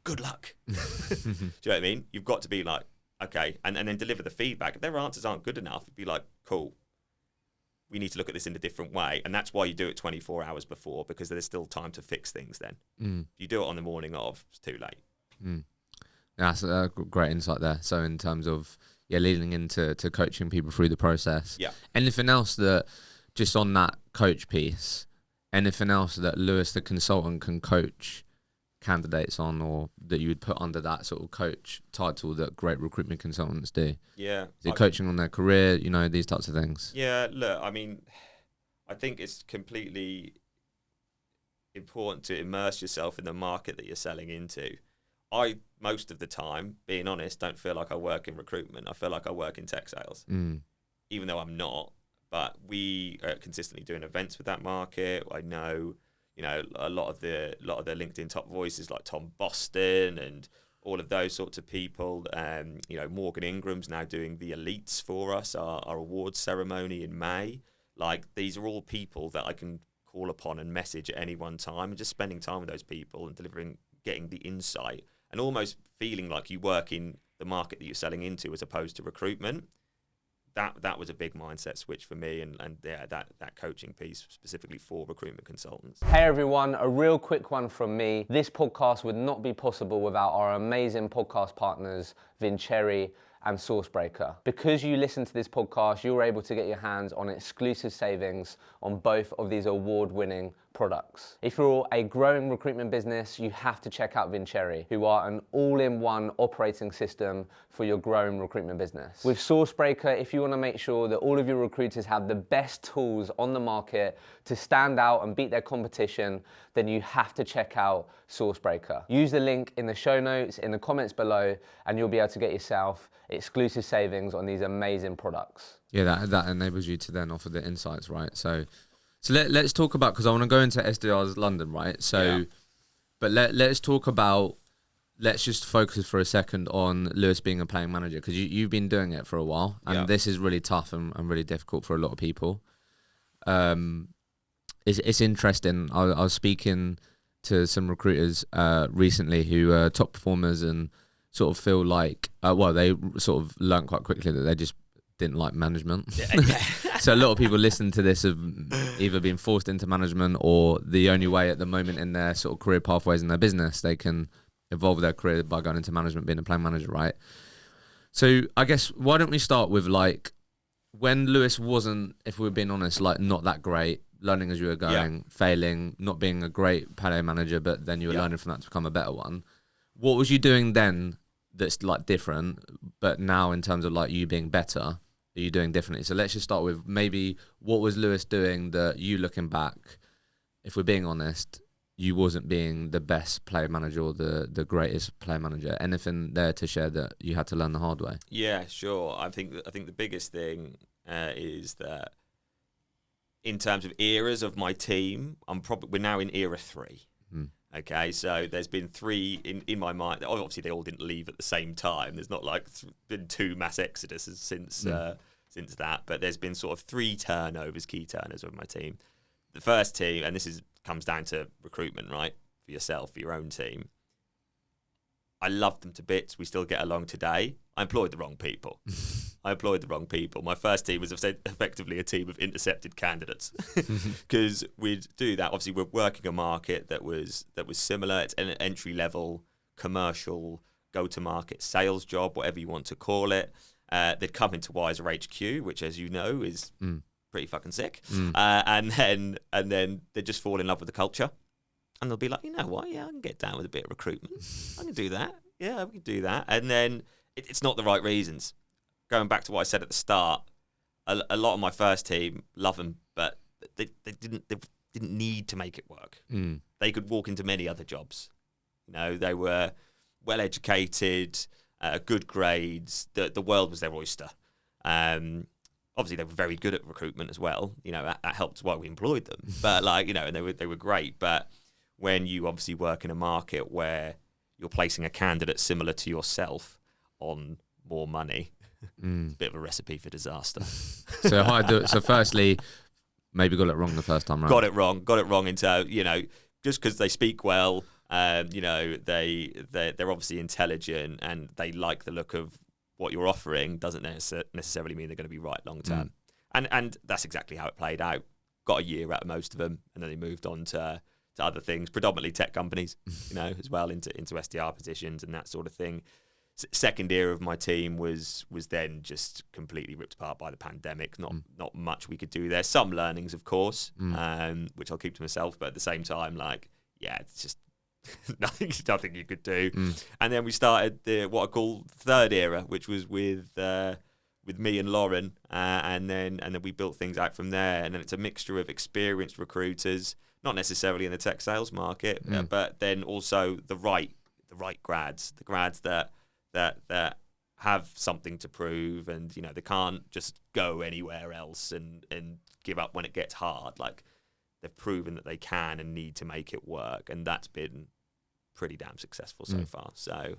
A: good luck. Do you know what I mean? You've got to be like, okay, and then deliver the feedback. If their answers aren't good enough, be like, cool. We need to look at this in a different way. And that's why you do it 24 hours before, because there's still time to fix things then. If you do it on the morning of, it's too late.
C: That's a great insight there. So in terms of, leading into coaching people through the process. Yeah. Anything else that, just on that coach piece, anything else that Lewis, the consultant, can coach candidates on, or that you would put under that sort of coach title that great recruitment consultants do? Yeah. Is it coaching on their career, you know, these types of things?
A: Yeah, look, I mean, I think it's completely important to immerse yourself in the market that you're selling into. Most of the time, being honest, don't feel like I work in recruitment. I feel like I work in tech sales, even though I'm not. But we are consistently doing events with that market. I know, a lot of the LinkedIn top voices like Tom Boston and all of those sorts of people. Morgan Ingram's now doing the elites for us, our awards ceremony in May. Like, these are all people that I can call upon and message at any one time, and just spending time with those people and getting the insight and almost feeling like you work in the market that you're selling into as opposed to recruitment. That was a big mindset switch for me, and that coaching piece specifically for recruitment consultants.
B: Hey everyone, a real quick one from me. This podcast would not be possible without our amazing podcast partners, Vincere and Sourcebreaker. Because you listen to this podcast, you're able to get your hands on exclusive savings on both of these award-winning products. If you're a growing recruitment business, you have to check out Vincere, who are an all-in-one operating system for your growing recruitment business. With Sourcebreaker, if you want to make sure that all of your recruiters have the best tools on the market to stand out and beat their competition, then you have to check out Sourcebreaker. Use the link in the show notes, in the comments below, and you'll be able to get yourself exclusive savings on these amazing products.
C: Yeah, that enables you to then offer the insights, right? So let's talk about, because I want to go into SDR's London, right? So, but let's talk about, let's just focus for a second on Lewis being a playing manager, because you've been doing it for a while, and this is really tough and really difficult for a lot of people. It's interesting. I was speaking to some recruiters recently who are top performers and sort of feel like, they sort of learned quite quickly that they just didn't like management. So a lot of people listening to this have either been forced into management, or the only way at the moment in their sort of career pathways in their business they can evolve their career by going into management, being a playing manager, right? So I guess, why don't we start with, like, when Lewis wasn't, if we're being honest, like, not that great, learning as you were going, failing, not being a great player manager, but then you were learning from that to become a better one. What was you doing then that's like different, but now in terms of like you being better, are you doing differently? So let's just start with maybe what was Lewis doing that you, looking back, if we're being honest, you wasn't being the best player manager or the greatest player manager? Anything there to share that you had to learn the hard way?
A: Yeah, sure. I think the biggest thing is that in terms of eras of my team, we're now in era 3. Okay, so there's been 3 in my mind. Obviously, they all didn't leave at the same time. There's not like been 2 mass exoduses since that, but there's been sort of 3 key turnovers of my team. The first team, and this comes down to recruitment, right? For yourself, for your own team. I love them to bits. We still get along today. I employed the wrong people. My first team was effectively a team of intercepted candidates, because we'd do that. Obviously, we're working a market that was similar. It's an entry-level commercial go-to-market sales job, whatever you want to call it. They'd come into Wiser HQ, which, as you know, is pretty fucking sick. And then they'd just fall in love with the culture. And they'll be like, you know what? Yeah, I can get down with a bit of recruitment. I can do that. Yeah, we can do that. And then it's not the right reasons. Going back to what I said at the start, a lot of my first team love them, but they didn't need to make it work. They could walk into many other jobs. They were well educated, good grades. The world was their oyster. Obviously, they were very good at recruitment as well. That helped why we employed them. But and they were great. But when you obviously work in a market where you're placing a candidate similar to yourself on more money, it's a bit of a recipe for disaster.
C: So how I do it? So firstly, maybe got it wrong the first time round.
A: Got it wrong into just because they speak well, they're obviously intelligent and they like the look of what you're offering, doesn't necessarily mean they're going to be right long term. And that's exactly how it played out. Got a year out of most of them, and then they moved on to other things, predominantly tech companies, as well, into SDR positions and that sort of thing. Second year of my team was then just completely ripped apart by the pandemic. Not much we could do there. Some learnings, of course, which I'll keep to myself. But at the same time, it's just nothing you could do. And then we started what I call third era, which was with with me and Lauren, and then we built things out from there. And then it's a mixture of experienced recruiters, not necessarily in the tech sales market, but then also the right grads, the grads that have something to prove, and they can't just go anywhere else and give up when it gets hard. Like, they've proven that they can and need to make it work, and that's been pretty damn successful so far. So,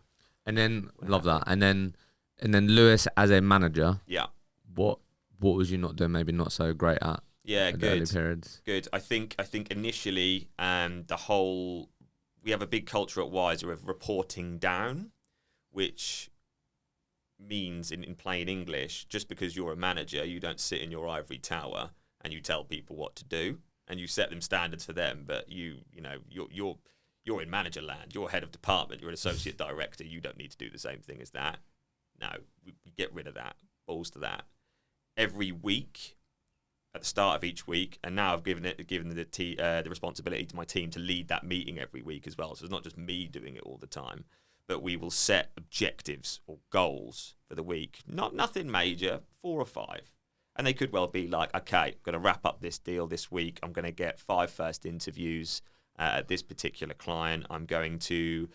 C: and then love that, and then Lewis as a manager, what was you not doing? Maybe not so great at.
A: Yeah,
C: the early periods.
A: Good. I think initially, we have a big culture at Wiser of reporting down, which means in plain English, just because you're a manager, you don't sit in your ivory tower and you tell people what to do and you set them standards for them. But you're in manager land. You're head of department. You're an associate director. You don't need to do the same thing as that. No, we get rid of that. Balls to that. Every week, at the start of each week, and now I've given the responsibility to my team to lead that meeting every week as well. So it's not just me doing it all the time, but we will set objectives or goals for the week. Nothing major, 4 or 5. And they could well be like, okay, I'm going to wrap up this deal this week. I'm going to get 5 first interviews at this particular client. I'm going to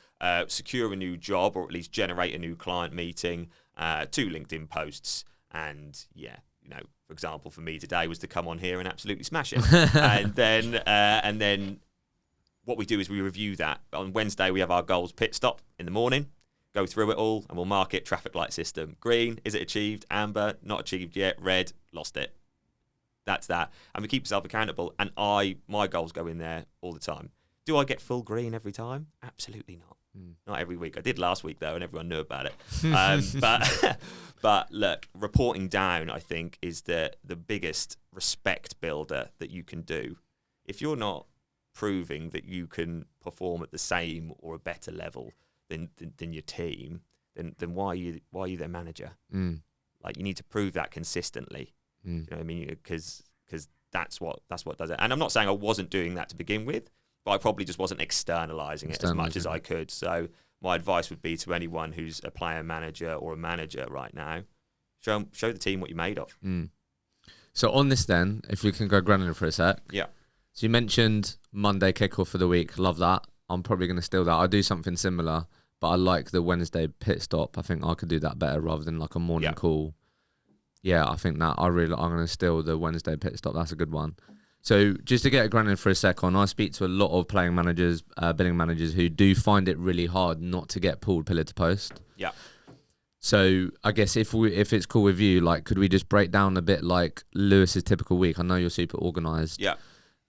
A: secure a new job, or at least generate a new client meeting, 2 LinkedIn posts. And for example, for me today was to come on here and absolutely smash it. and then what we do is we review that. On Wednesday, we have our goals pit stop in the morning, go through it all, and we'll mark it traffic light system. Green, is it achieved? Amber, not achieved yet. Red, lost it. That's that. And we keep ourselves accountable. And my goals go in there all the time. Do I get full green every time? Absolutely not. Not every week. I did last week, though, and everyone knew about it. But look, reporting down, I think, is the biggest respect builder that you can do. If you're not proving that you can perform at the same or a better level than your team, then why are you their manager? Like, you need to prove that consistently. You know what I mean? Because that's what does it. And I'm not saying I wasn't doing that to begin with, but I probably just wasn't externalizing it as much as I could. So my advice would be to anyone who's a player manager or a manager right now, show the team what you're made of.
C: So on this then, if we can go granular for a sec.
A: Yeah.
C: So you mentioned Monday kickoff for the week. Love that. I'm probably going to steal that. I do something similar, but I like the Wednesday pit stop. I think I could do that better rather than like a morning call. Yeah, I think that I'm going to steal the Wednesday pit stop. That's a good one. So just to get it granular for a second, I speak to a lot of playing managers, billing managers who do find it really hard not to get pulled pillar to post.
A: Yeah.
C: So I guess if it's cool with you, like, could we just break down a bit like Lewis's typical week? I know you're super organized.
A: Yeah.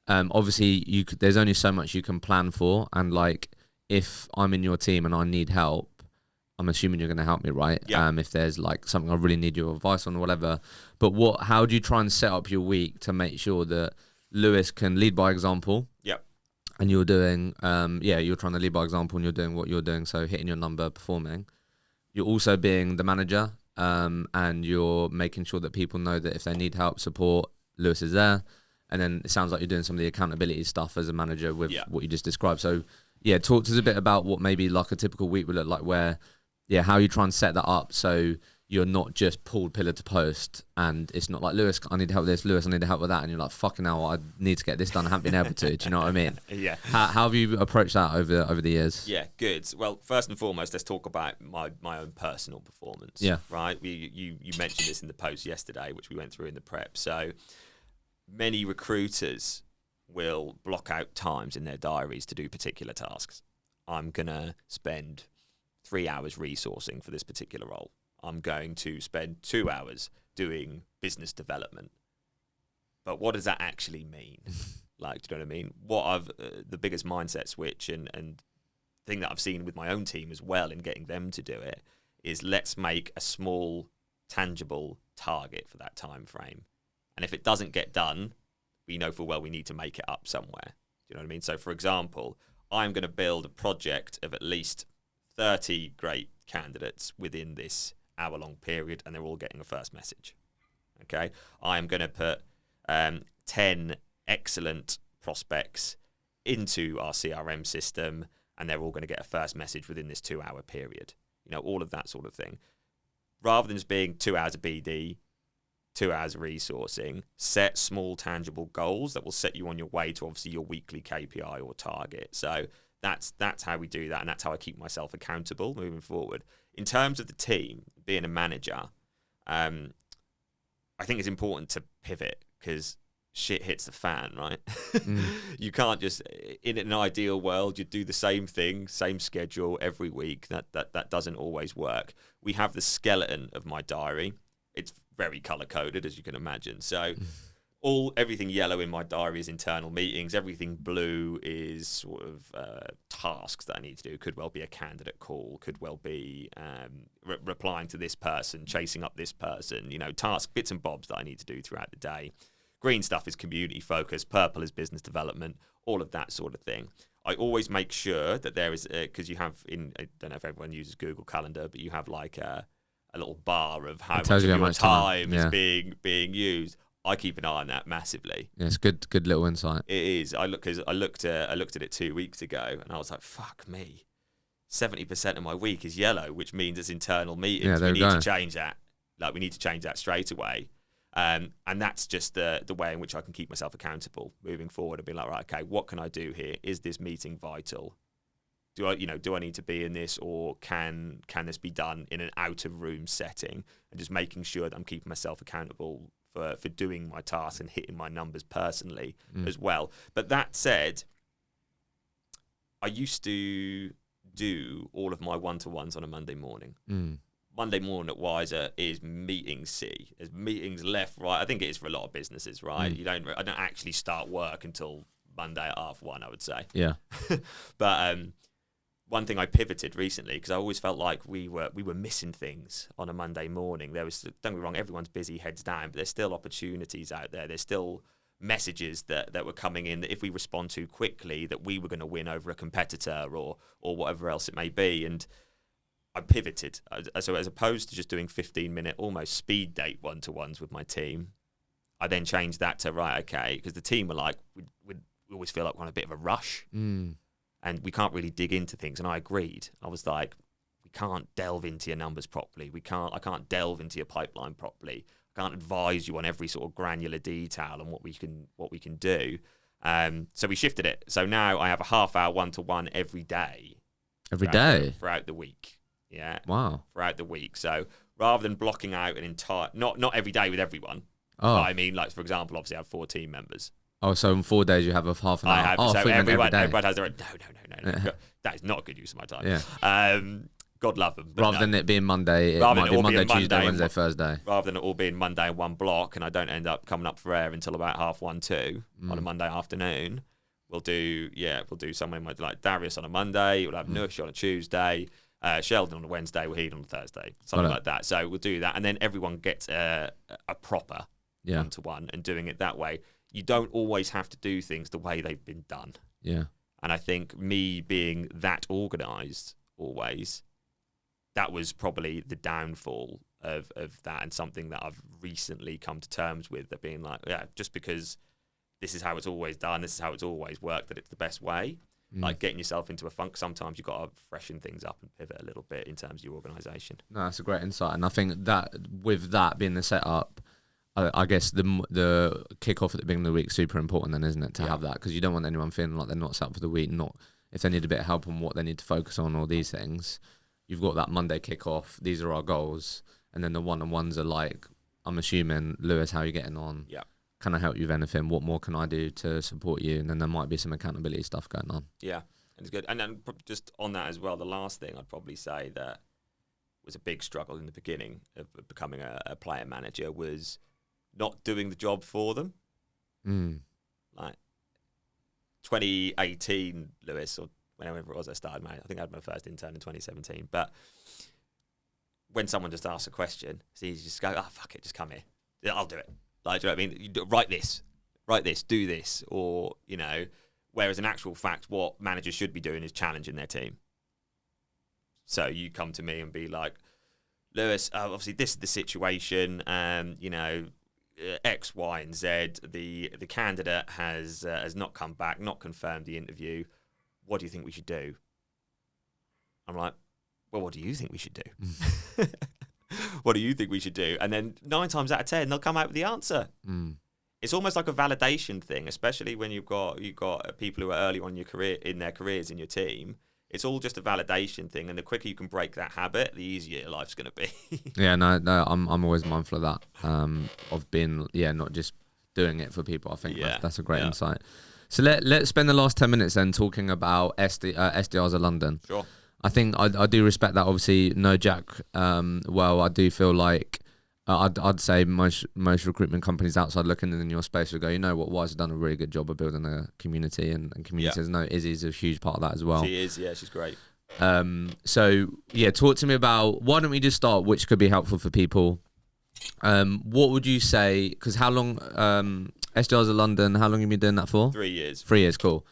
C: Obviously, there's only so much you can plan for, and like if I'm in your team and I need help, I'm assuming you're going to help me, right?
A: Yeah.
C: If there's like something I really need your advice on or whatever. But how do you try and set up your week to make sure that Lewis can lead by example?
A: Yep.
C: And you're doing, you're trying to lead by example and you're doing what you're doing. So hitting your number, performing. You're also being the manager, and you're making sure that people know that if they need help, support, Lewis is there. And then it sounds like you're doing some of the accountability stuff as a manager with what you just described. So yeah, talk to us a bit about what maybe like a typical week would look like, where, how you try and set that up so you're not just pulled pillar to post and it's not like, Lewis, I need help with this, Lewis, I need help with that. And you're like, fucking hell, I need to get this done. I haven't been able to. Do you know what I mean?
A: Yeah.
C: How have you approached that over the years?
A: Yeah, good. Well, first and foremost, let's talk about my own personal performance.
C: Yeah.
A: Right? You mentioned this in the post yesterday, which we went through in the prep. So many recruiters will block out times in their diaries to do particular tasks. I'm going to spend 3 hours resourcing for this particular role. I'm going to spend 2 hours doing business development. But what does that actually mean? Like, do you know what I mean? What the biggest mindset switch and thing that I've seen with my own team as well in getting them to do it is, let's make a small, tangible target for that time frame. And if it doesn't get done, we know full well we need to make it up somewhere. Do you know what I mean? So, for example, I'm going to build a project of at least 30 great candidates within this hour-long period, and they're all getting a first message. Okay? I'm going to put 10 excellent prospects into our CRM system, and they're all going to get a first message within this 2-hour period. You know, all of that sort of thing. rather than just being 2 hours of BD, 2 hours of resourcing, set small tangible goals that will set you on your way to obviously your weekly KPI or target. So that's how we do that, and that's how I keep myself accountable moving forward. In terms of the team, being a manager, I think it's important to pivot because shit hits the fan, right? You can't just, in an ideal world, you do the same thing, same schedule every week. That doesn't always work. We have the skeleton of my diary. It's very color coded, as you can imagine. So everything yellow in my diary is internal meetings. Everything blue is sort of tasks that I need to do. Could well be a candidate call. Could well be replying to this person, chasing up this person. Task bits and bobs that I need to do throughout the day. Green stuff is community focused. Purple is business development. All of that sort of thing. I always make sure that there is, because you have I don't know if everyone uses Google Calendar, but you have like a little bar of how much of your time is being used. I keep an eye on that massively.
C: Yeah, it's good little insight.
A: It is. I looked at it 2 weeks ago, and I was like, "Fuck me, 70% of my week is yellow," which means it's internal meetings. We need to change that. We need to change that straight away. And that's just the way in which I can keep myself accountable moving forward and be like, right, okay, what can I do here? Is this meeting vital? Do I need to be in this, or can this be done in an out of room setting? And just making sure that I'm keeping myself accountable for doing my tasks and hitting my numbers personally as well. But that said, I used to do all of my one-to-ones on a Monday morning. Monday morning at Wiser is meeting C. There's meetings left, right. I think it is for a lot of businesses, right? I don't actually start work until Monday at 1:30, I would say.
C: Yeah.
A: But one thing I pivoted recently, because I always felt like we were missing things on a Monday morning. There was, don't get me wrong, everyone's busy, heads down, but there's still opportunities out there. There's still messages that were coming in that if we respond to quickly, that we were going to win over a competitor or whatever else it may be. And I pivoted. So as opposed to just doing 15-minute, almost speed date one-to-ones with my team, I then changed that to, right, okay, because the team were like, we always feel like we're on a bit of a rush and we can't really dig into things. And I agreed. I was like, we can't delve into your numbers properly. I can't delve into your pipeline properly. I can't advise you on every sort of granular detail and what we can do. So we shifted it. So now I have a half-hour one-to-one every day.
C: Every day?
A: Throughout the week. Yeah.
C: Wow.
A: Throughout the week. So rather than blocking out an entire, not every day with everyone.
C: Oh.
A: But I mean, like, for example, obviously I have 4 team members.
C: Oh, so in 4 days you have a half an hour.
A: I have.
C: Oh,
A: So everyone has their own. No.
C: Yeah.
A: That is not a good use of my time.
C: Yeah.
A: God love them.
C: Rather than it being Monday, it might be Monday, Tuesday, Wednesday, Thursday.
A: Rather than it all being Monday in one block, and I don't end up coming up for air until about 1:30, 2 on a Monday afternoon. We'll do something like Darius on a Monday. We'll have Nush on a Tuesday. Sheldon on a Wednesday, Wahid on a Thursday, something like that. So we'll do that, and then everyone gets a proper one-to-one, and doing it that way. You don't always have to do things the way they've been done.
C: Yeah.
A: And I think me being that organised always, that was probably the downfall of that, and something that I've recently come to terms with, that being like, yeah, just because this is how it's always done, this is how it's always worked, that it's the best way. Like getting yourself into a funk, sometimes you've got to freshen things up and pivot a little bit in terms of your organisation.
C: No, that's a great insight. And I think that with that being the setup, I guess the kick-off at the beginning of the week is super important then, isn't it, to have that? Because you don't want anyone feeling like they're not set up for the week, not if they need a bit of help on what they need to focus on or these things. You've got that Monday kick-off, these are our goals, and then the one-on-ones are like, I'm assuming, Lewis, how are you getting on?
A: Yeah.
C: Can I help you with anything? What more can I do to support you? And then there might be some accountability stuff going on.
A: Yeah, it's good. And then just on that as well, the last thing I'd probably say that was a big struggle in the beginning of becoming a player manager was not doing the job for them. Like 2018, Lewis, or whenever it was I started, I think I had my first intern in 2017. But when someone just asks a question, it's easy to just go, oh, fuck it, just come here. I'll do it. Like, do you know what I mean? You write this, do this, or, whereas in actual fact, what managers should be doing is challenging their team. So you come to me and be like, Lewis, obviously this is the situation, X, Y, and Z. The candidate has not come back, not confirmed the interview. What do you think we should do? I'm like, well, what do you think we should do? what do you think we should do? And then 9 times out of 10, they'll come out with the answer. It's almost like a validation thing, especially when you've got people who are early on in their careers in your team. It's all just a validation thing, and the quicker you can break that habit, the easier your life's going to be.
C: Yeah, no, I'm always mindful of that, of being, not just doing it for people. I think that's a great insight. So let's spend the last 10 minutes then talking about SDRs of London.
A: Sure.
C: I think I do respect that. Obviously, know Jack well. I do feel like I'd say most recruitment companies outside looking in your space would go, you know what, Wise have done a really good job of building a community, and communities. No, Izzy's a huge part of that as well.
A: She is, she's great.
C: So talk to me about, why don't we just start, which could be helpful for people. What would you say, because how long, SDRs of London, how long have you been doing that for?
A: 3 years.
C: 3 years, cool.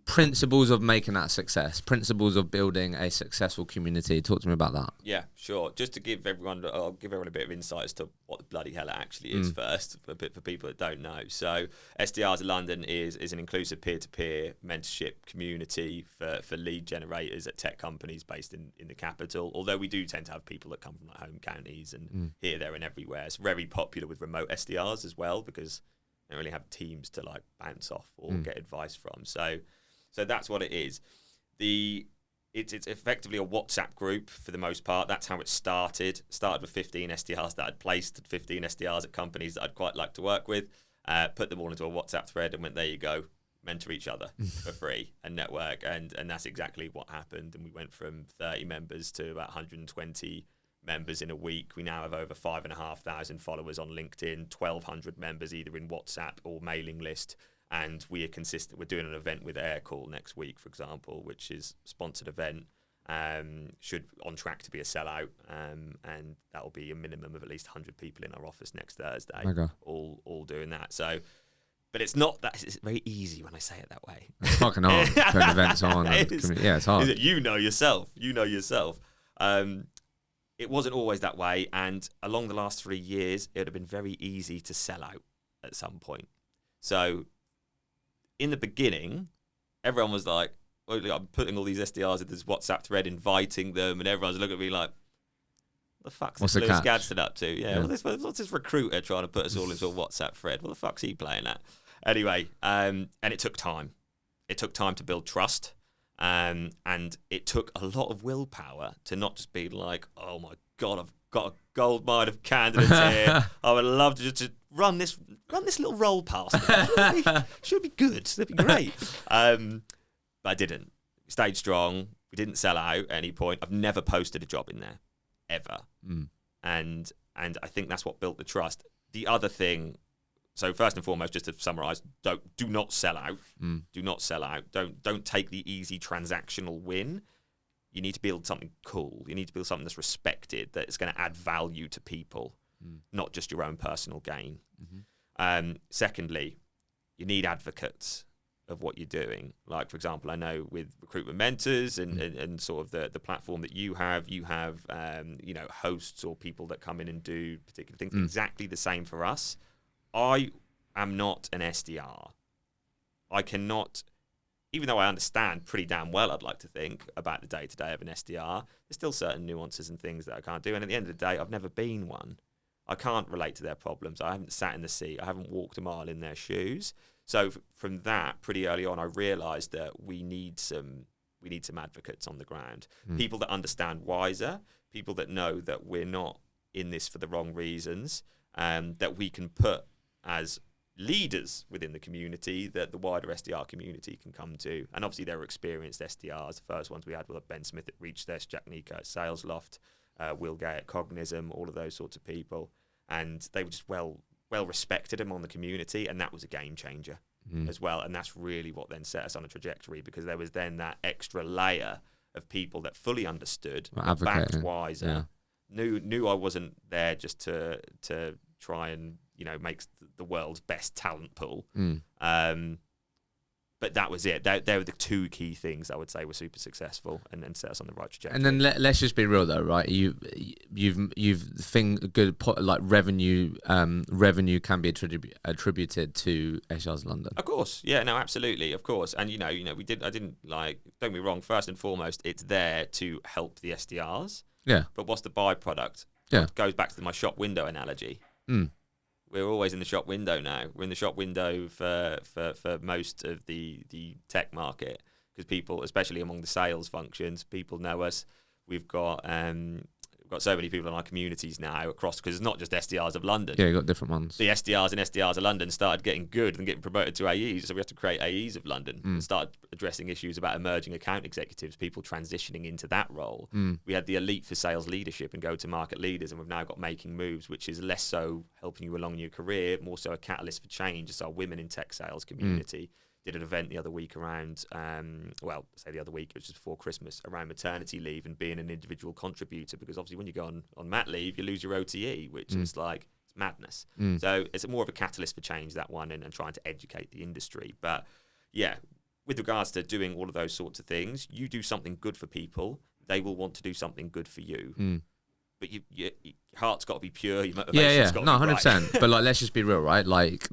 C: Principles of making that success, principles of building a successful community. Talk to me about that.
A: Yeah, sure. Just to give everyone, I'll give everyone a bit of insight as to what the bloody hell it actually is first, for people that don't know. So SDRs of London is an inclusive peer-to-peer mentorship community for lead generators at tech companies based in the capital, although we do tend to have people that come from like home counties and here, there and everywhere. It's very popular with remote SDRs as well, because they don't really have teams to like bounce off or get advice from. So that's what it is. It's effectively a WhatsApp group for the most part. That's how it started. Started with 15 SDRs that I'd placed, 15 SDRs at companies that I'd quite like to work with. Put them all into a WhatsApp thread and went, there you go, mentor each other for free and network. And that's exactly what happened. And we went from 30 members to about 120 members in a week. We now have over 5,500 followers on LinkedIn, 1,200 members either in WhatsApp or mailing list. And we are consistent. We're doing an event with Aircall next week, for example, which is a sponsored event. Should on track to be a sellout, and that will be a minimum of at least 100 people in our office next Thursday. Okay. All doing that. So, but it's not that. It's very easy when I say it that way.
C: It's fucking hard putting events on. It's hard.
A: You know yourself. It wasn't always that way, and along the last 3 years, it would have been very easy to sell out at some point. So in the beginning, everyone was like, well, I'm putting all these SDRs in this WhatsApp thread, inviting them, and everyone's looking at me like, what the fuck's this Lewis Gadsdon up to? Yeah. What's this recruiter trying to put us all into a WhatsApp thread? What the fuck's he playing at? Anyway, and it took time. It took time to build trust, and it took a lot of willpower to not just be like, oh my God, I've got a gold mine of candidates here. I would love to just run this little roll past me. Should be good. That'd be great. But I didn't. Stayed strong. We didn't sell out at any point. I've never posted a job in there, ever. And I think that's what built the trust. The other thing, so first and foremost, just to summarize, do not sell out. Do not sell out. Don't take the easy transactional win. You need to build something cool. You need to build something that's respected, that's going to add value to people, not just your own personal gain. Secondly, you need advocates of what you're doing. Like, for example, I know with Recruitment Mentors and sort of the platform that you have hosts or people that come in and do particular things. Exactly the same for us. I am not an SDR. I cannot... Even though I understand pretty damn well, I'd like to think, about the day-to-day of an SDR, there's still certain nuances and things that I can't do. And at the end of the day, I've never been one. I can't relate to their problems. I haven't sat in the seat. I haven't walked a mile in their shoes. So from that, pretty early on, I realised that we need some advocates on the ground. People that understand Wiser, people that know that we're not in this for the wrong reasons, that we can put as leaders within the community that the wider SDR community can come to. And obviously there are experienced SDRs. The first ones we had were Ben Smith at ReachDesk, Jack Nico at Sales Loft, Will Gay at Cognism, all of those sorts of people. And they were just well respected among the community, and that was a game changer as well. And that's really what then set us on a trajectory, because there was then that extra layer of people that fully understood, backed Wiser, knew I wasn't there just to try and makes the world's best talent pool. But that was it. They were the two key things I would say were super successful and then set us on the right trajectory.
C: And then let's just be real though, right? You've good like revenue can be attributed to SDRs London.
A: Of course, yeah, no, absolutely, of course. And I didn't like, don't be wrong. First and foremost, it's there to help the SDRs.
C: Yeah.
A: But what's the byproduct?
C: Yeah.
A: It goes back to my shop window analogy. We're always in the shop window now. We're in the shop window for most of the tech market, because people, especially among the sales functions, people know us. We've got so many people in our communities now across, because it's not just SDRs of London.
C: Yeah, you've got different ones.
A: The SDRs and SDRs of London started getting good and getting promoted to AEs, so we have to create AEs of London and start addressing issues about emerging account executives, people transitioning into that role. We had the elite for sales leadership and go-to-market leaders, and we've now got making moves, which is less so helping you along in your career, more so a catalyst for change. It's our women in tech sales community. Did an event the other week around, the other week, it was just before Christmas, around maternity leave and being an individual contributor, because obviously when you go on mat leave, you lose your OTE, which is like, it's madness. So it's more of a catalyst for change, that one, and trying to educate the industry. But yeah, with regards to doing all of those sorts of things, you do something good for people, they will want to do something good for you. But your heart's got to be pure, your motivation's got to be
C: 100%.
A: right.
C: But like, let's just be real, right? Like,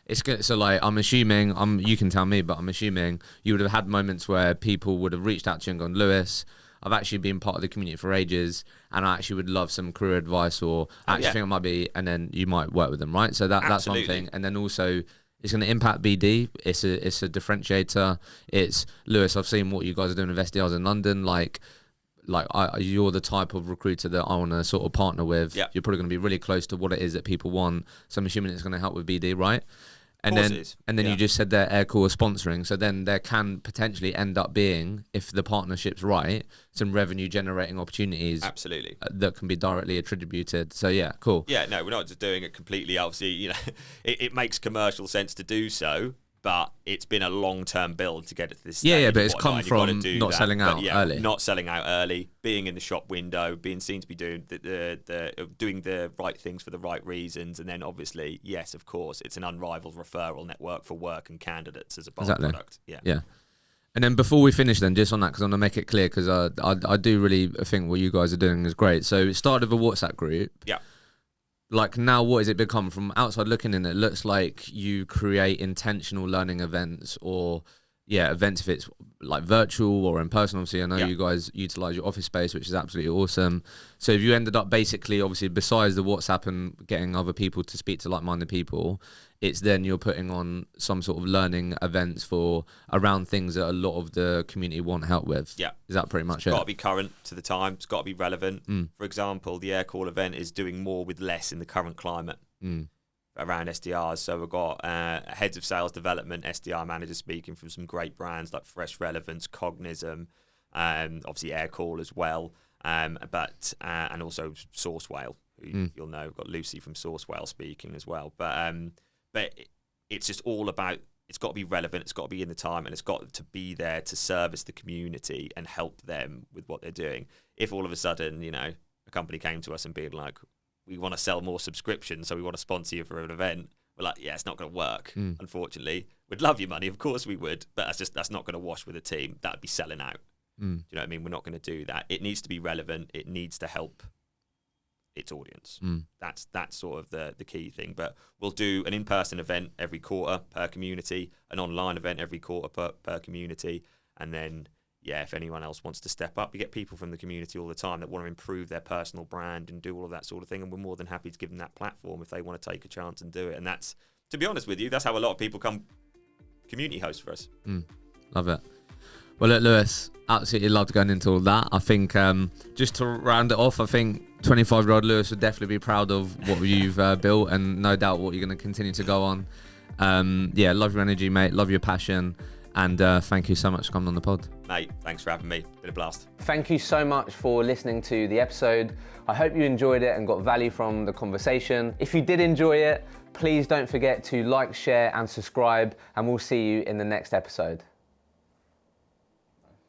C: it's good. So like, I'm assuming, you can tell me, but I'm assuming you would have had moments where people would have reached out to you and gone, Lewis, I've actually been part of the community for ages, and I actually would love some career advice, or I think I might be, and then you might work with them, right? So that's one thing. And then also, it's going to impact BD. It's a differentiator. It's, Lewis, I've seen what you guys are doing with SDRs in London. You're the type of recruiter that I want to sort of partner with.
A: Yeah.
C: You're probably going to be really close to what it is that people want. So I'm assuming it's going to help with BD, right? And then you just said that Aircore is sponsoring. So then there can potentially end up being, if the partnership's right, some revenue generating opportunities.
A: Absolutely.
C: That can be directly attributed. So yeah, cool.
A: Yeah, no, we're not just doing it completely. Obviously, it makes commercial sense to do so, but it's been a long-term build to get it to this stage.
C: Yeah, but it's come from not selling out early.
A: Not selling out early, being in the shop window, being seen to be doing doing the right things for the right reasons, and then obviously, yes, of course, it's an unrivaled referral network for work and candidates as a byproduct. Yeah.
C: And then before we finish, then just on that, because I want to make it clear, because I do really think what you guys are doing is great. So it started with a WhatsApp group.
A: Yeah.
C: Like, now what has it become? From outside looking in, it looks like you create intentional learning events, or events if it's like virtual or in person. Obviously, I know you guys utilize your office space, which is absolutely awesome. So if you ended up basically, obviously, besides the WhatsApp and getting other people to speak to like-minded people, it's then you're putting on some sort of learning events for around things that a lot of the community want help with. Yeah. Is that pretty much it?
A: It's got to be current to the time. It's got to be relevant. For example, the Air Call event is doing more with less in the current climate around SDRs. So we've got heads of sales development, SDR managers speaking from some great brands like Fresh Relevance, Cognism, obviously Air Call as well, and also Source Whale, who you'll know. We've got Lucy from Source Whale speaking as well. But it's just all about, it's got to be relevant, it's got to be in the time, and it's got to be there to service the community and help them with what they're doing. If all of a sudden, a company came to us and being like, we want to sell more subscriptions, so we want to sponsor you for an event, we're like, yeah, it's not going to work, unfortunately. We'd love your money, of course we would, but that's not going to wash with a team. That would be selling out. Do you know what I mean? We're not going to do that. It needs to be relevant. It needs to help its audience. That's sort of the key thing. But we'll do an in-person event every quarter per community, an online event every quarter per community, and then if anyone else wants to step up, you get people from the community all the time that want to improve their personal brand and do all of that sort of thing, and we're more than happy to give them that platform if they want to take a chance and do it. And that's, to be honest with you, that's how a lot of people come community host for us.
C: Love it. Well, look, Lewis, absolutely loved going into all that. I think just to round it off, I think 25-year-old Lewis would definitely be proud of what you've built, and no doubt what you're going to continue to go on. Love your energy, mate. Love your passion. And thank you so much for coming on the pod.
A: Mate, thanks for having me. Been a blast.
B: Thank you so much for listening to the episode. I hope you enjoyed it and got value from the conversation. If you did enjoy it, please don't forget to like, share, and subscribe, and we'll see you in the next episode.